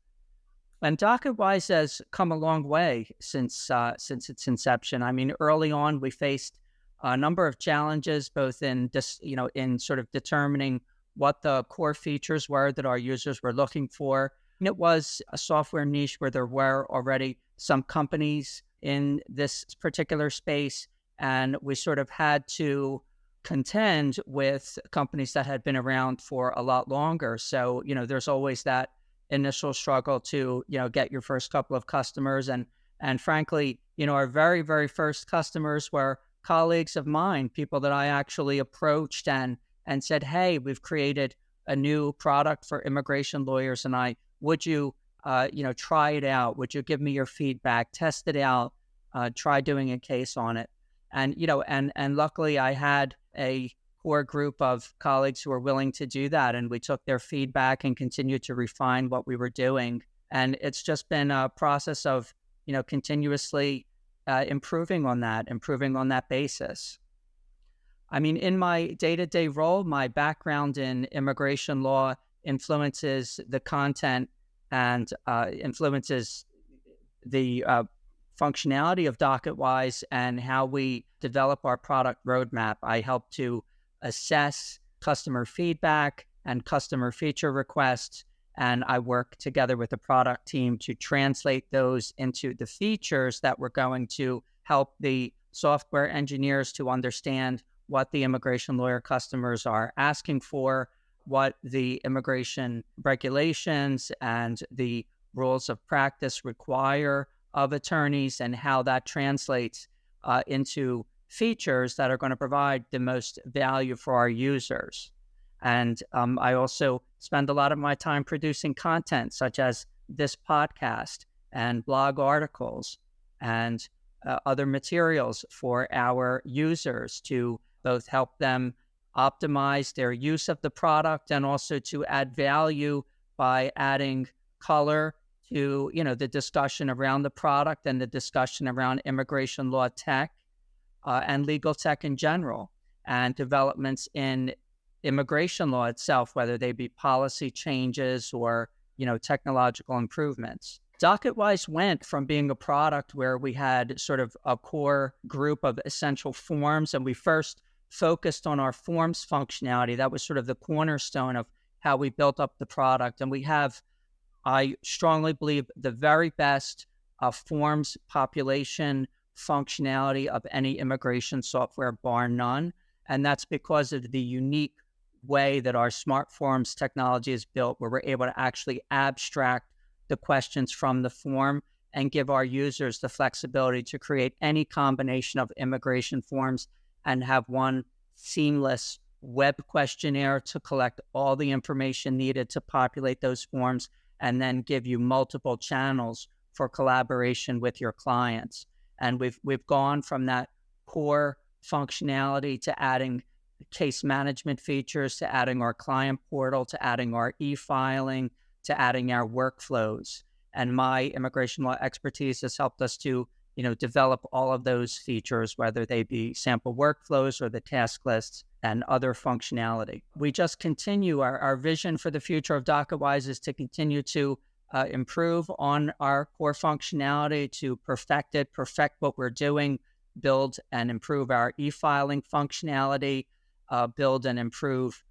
And Docketwise has come a long way since its inception. I mean, early on, we faced a number of challenges, both in in sort of determining what the core features were that our users were looking for. And it was a software niche where there were already some companies in this particular space, and we sort of had to contend with companies that had been around for a lot longer. So, you know, there's always that initial struggle to, you know, get your first couple of customers. And frankly, you know, our very, very first customers were colleagues of mine, people that I actually approached and said, hey, we've created a new product for immigration lawyers, and would you, try it out? Would you give me your feedback, test it out, try doing a case on it? And, you know, and luckily I had a core group of colleagues who were willing to do that. And we took their feedback and continued to refine what we were doing. And it's just been a process of, you know, continuously improving on that basis. I mean, in my day-to-day role, my background in immigration law influences the content and influences the functionality of Docketwise and how we develop our product roadmap. I help to assess customer feedback and customer feature requests, and I work together with the product team to translate those into the features that we're going to help the software engineers to understand what the immigration lawyer customers are asking for, what the immigration regulations and the rules of practice require of attorneys, and how that translates into features that are going to provide the most value for our users. And I also spend a lot of my time producing content such as this podcast and blog articles and other materials for our users to both help them optimize their use of the product and also to add value by adding color to, the discussion around the product and the discussion around immigration law tech and legal tech in general, and developments in immigration law itself, whether they be policy changes or, technological improvements. Docketwise went from being a product where we had sort of a core group of essential forms, and we first focused on our forms functionality. That was sort of the cornerstone of how we built up the product. And we have, I strongly believe, the very best forms population functionality of any immigration software, bar none. And that's because of the unique way that our smart forms technology is built, where we're able to actually abstract the questions from the form and give our users the flexibility to create any combination of immigration forms and have one seamless web questionnaire to collect all the information needed to populate those forms, and then give you multiple channels for collaboration with your clients. And we've gone from that core functionality to adding case management features, to adding our client portal, to adding our e-filing, to adding our workflows. And my immigration law expertise has helped us to, develop all of those features, whether they be sample workflows or the task lists and other functionality. We just continue. Our vision for the future of Docketwise is to continue to improve on our core functionality, to perfect what we're doing, build and improve our e-filing functionality, build and improve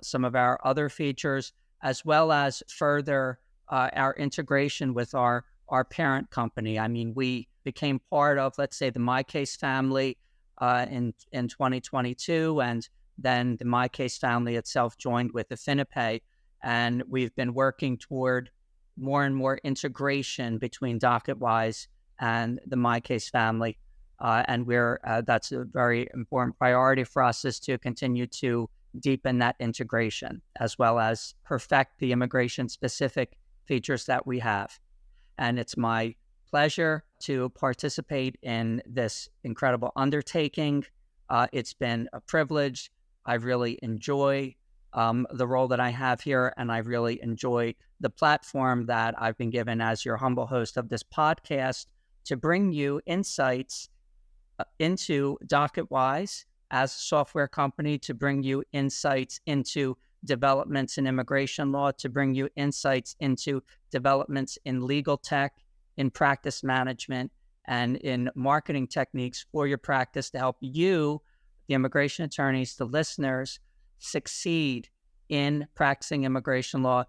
some of our other features, as well as further our integration with our parent company. I mean, we became part of, let's say, the MyCase family in 2022, and then the MyCase family itself joined with Affinipay, and we've been working toward more and more integration between Docketwise and the MyCase family, and that's a very important priority for us, is to continue to deepen that integration as well as perfect the immigration-specific features that we have. And it's my pleasure to participate in this incredible undertaking. It's been a privilege. I really enjoy the role that I have here, and I really enjoy the platform that I've been given as your humble host of this podcast to bring you insights into Docketwise as a software company, to bring you insights into developments in immigration law, to bring you insights into developments in legal tech, in practice management, and in marketing techniques for your practice to help you, the immigration attorneys, the listeners, succeed in practicing immigration law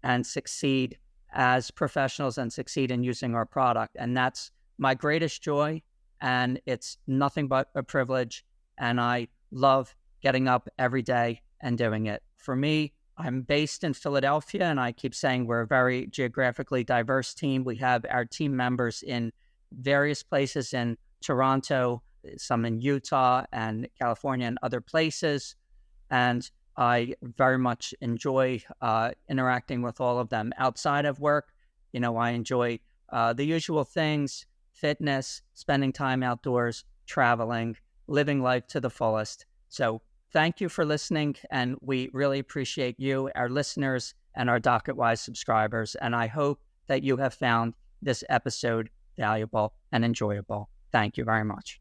and succeed as professionals and succeed in using our product. And that's my greatest joy, and it's nothing but a privilege. And I love getting up every day and doing it. For me, I'm based in Philadelphia, and I keep saying we're a very geographically diverse team. We have our team members in various places in Toronto, some in Utah and California and other places. And I very much enjoy interacting with all of them. Outside of work, I enjoy the usual things: fitness, spending time outdoors, traveling, living life to the fullest. So thank you for listening, and we really appreciate you, our listeners, and our Docketwise subscribers. And I hope that you have found this episode valuable and enjoyable. Thank you very much.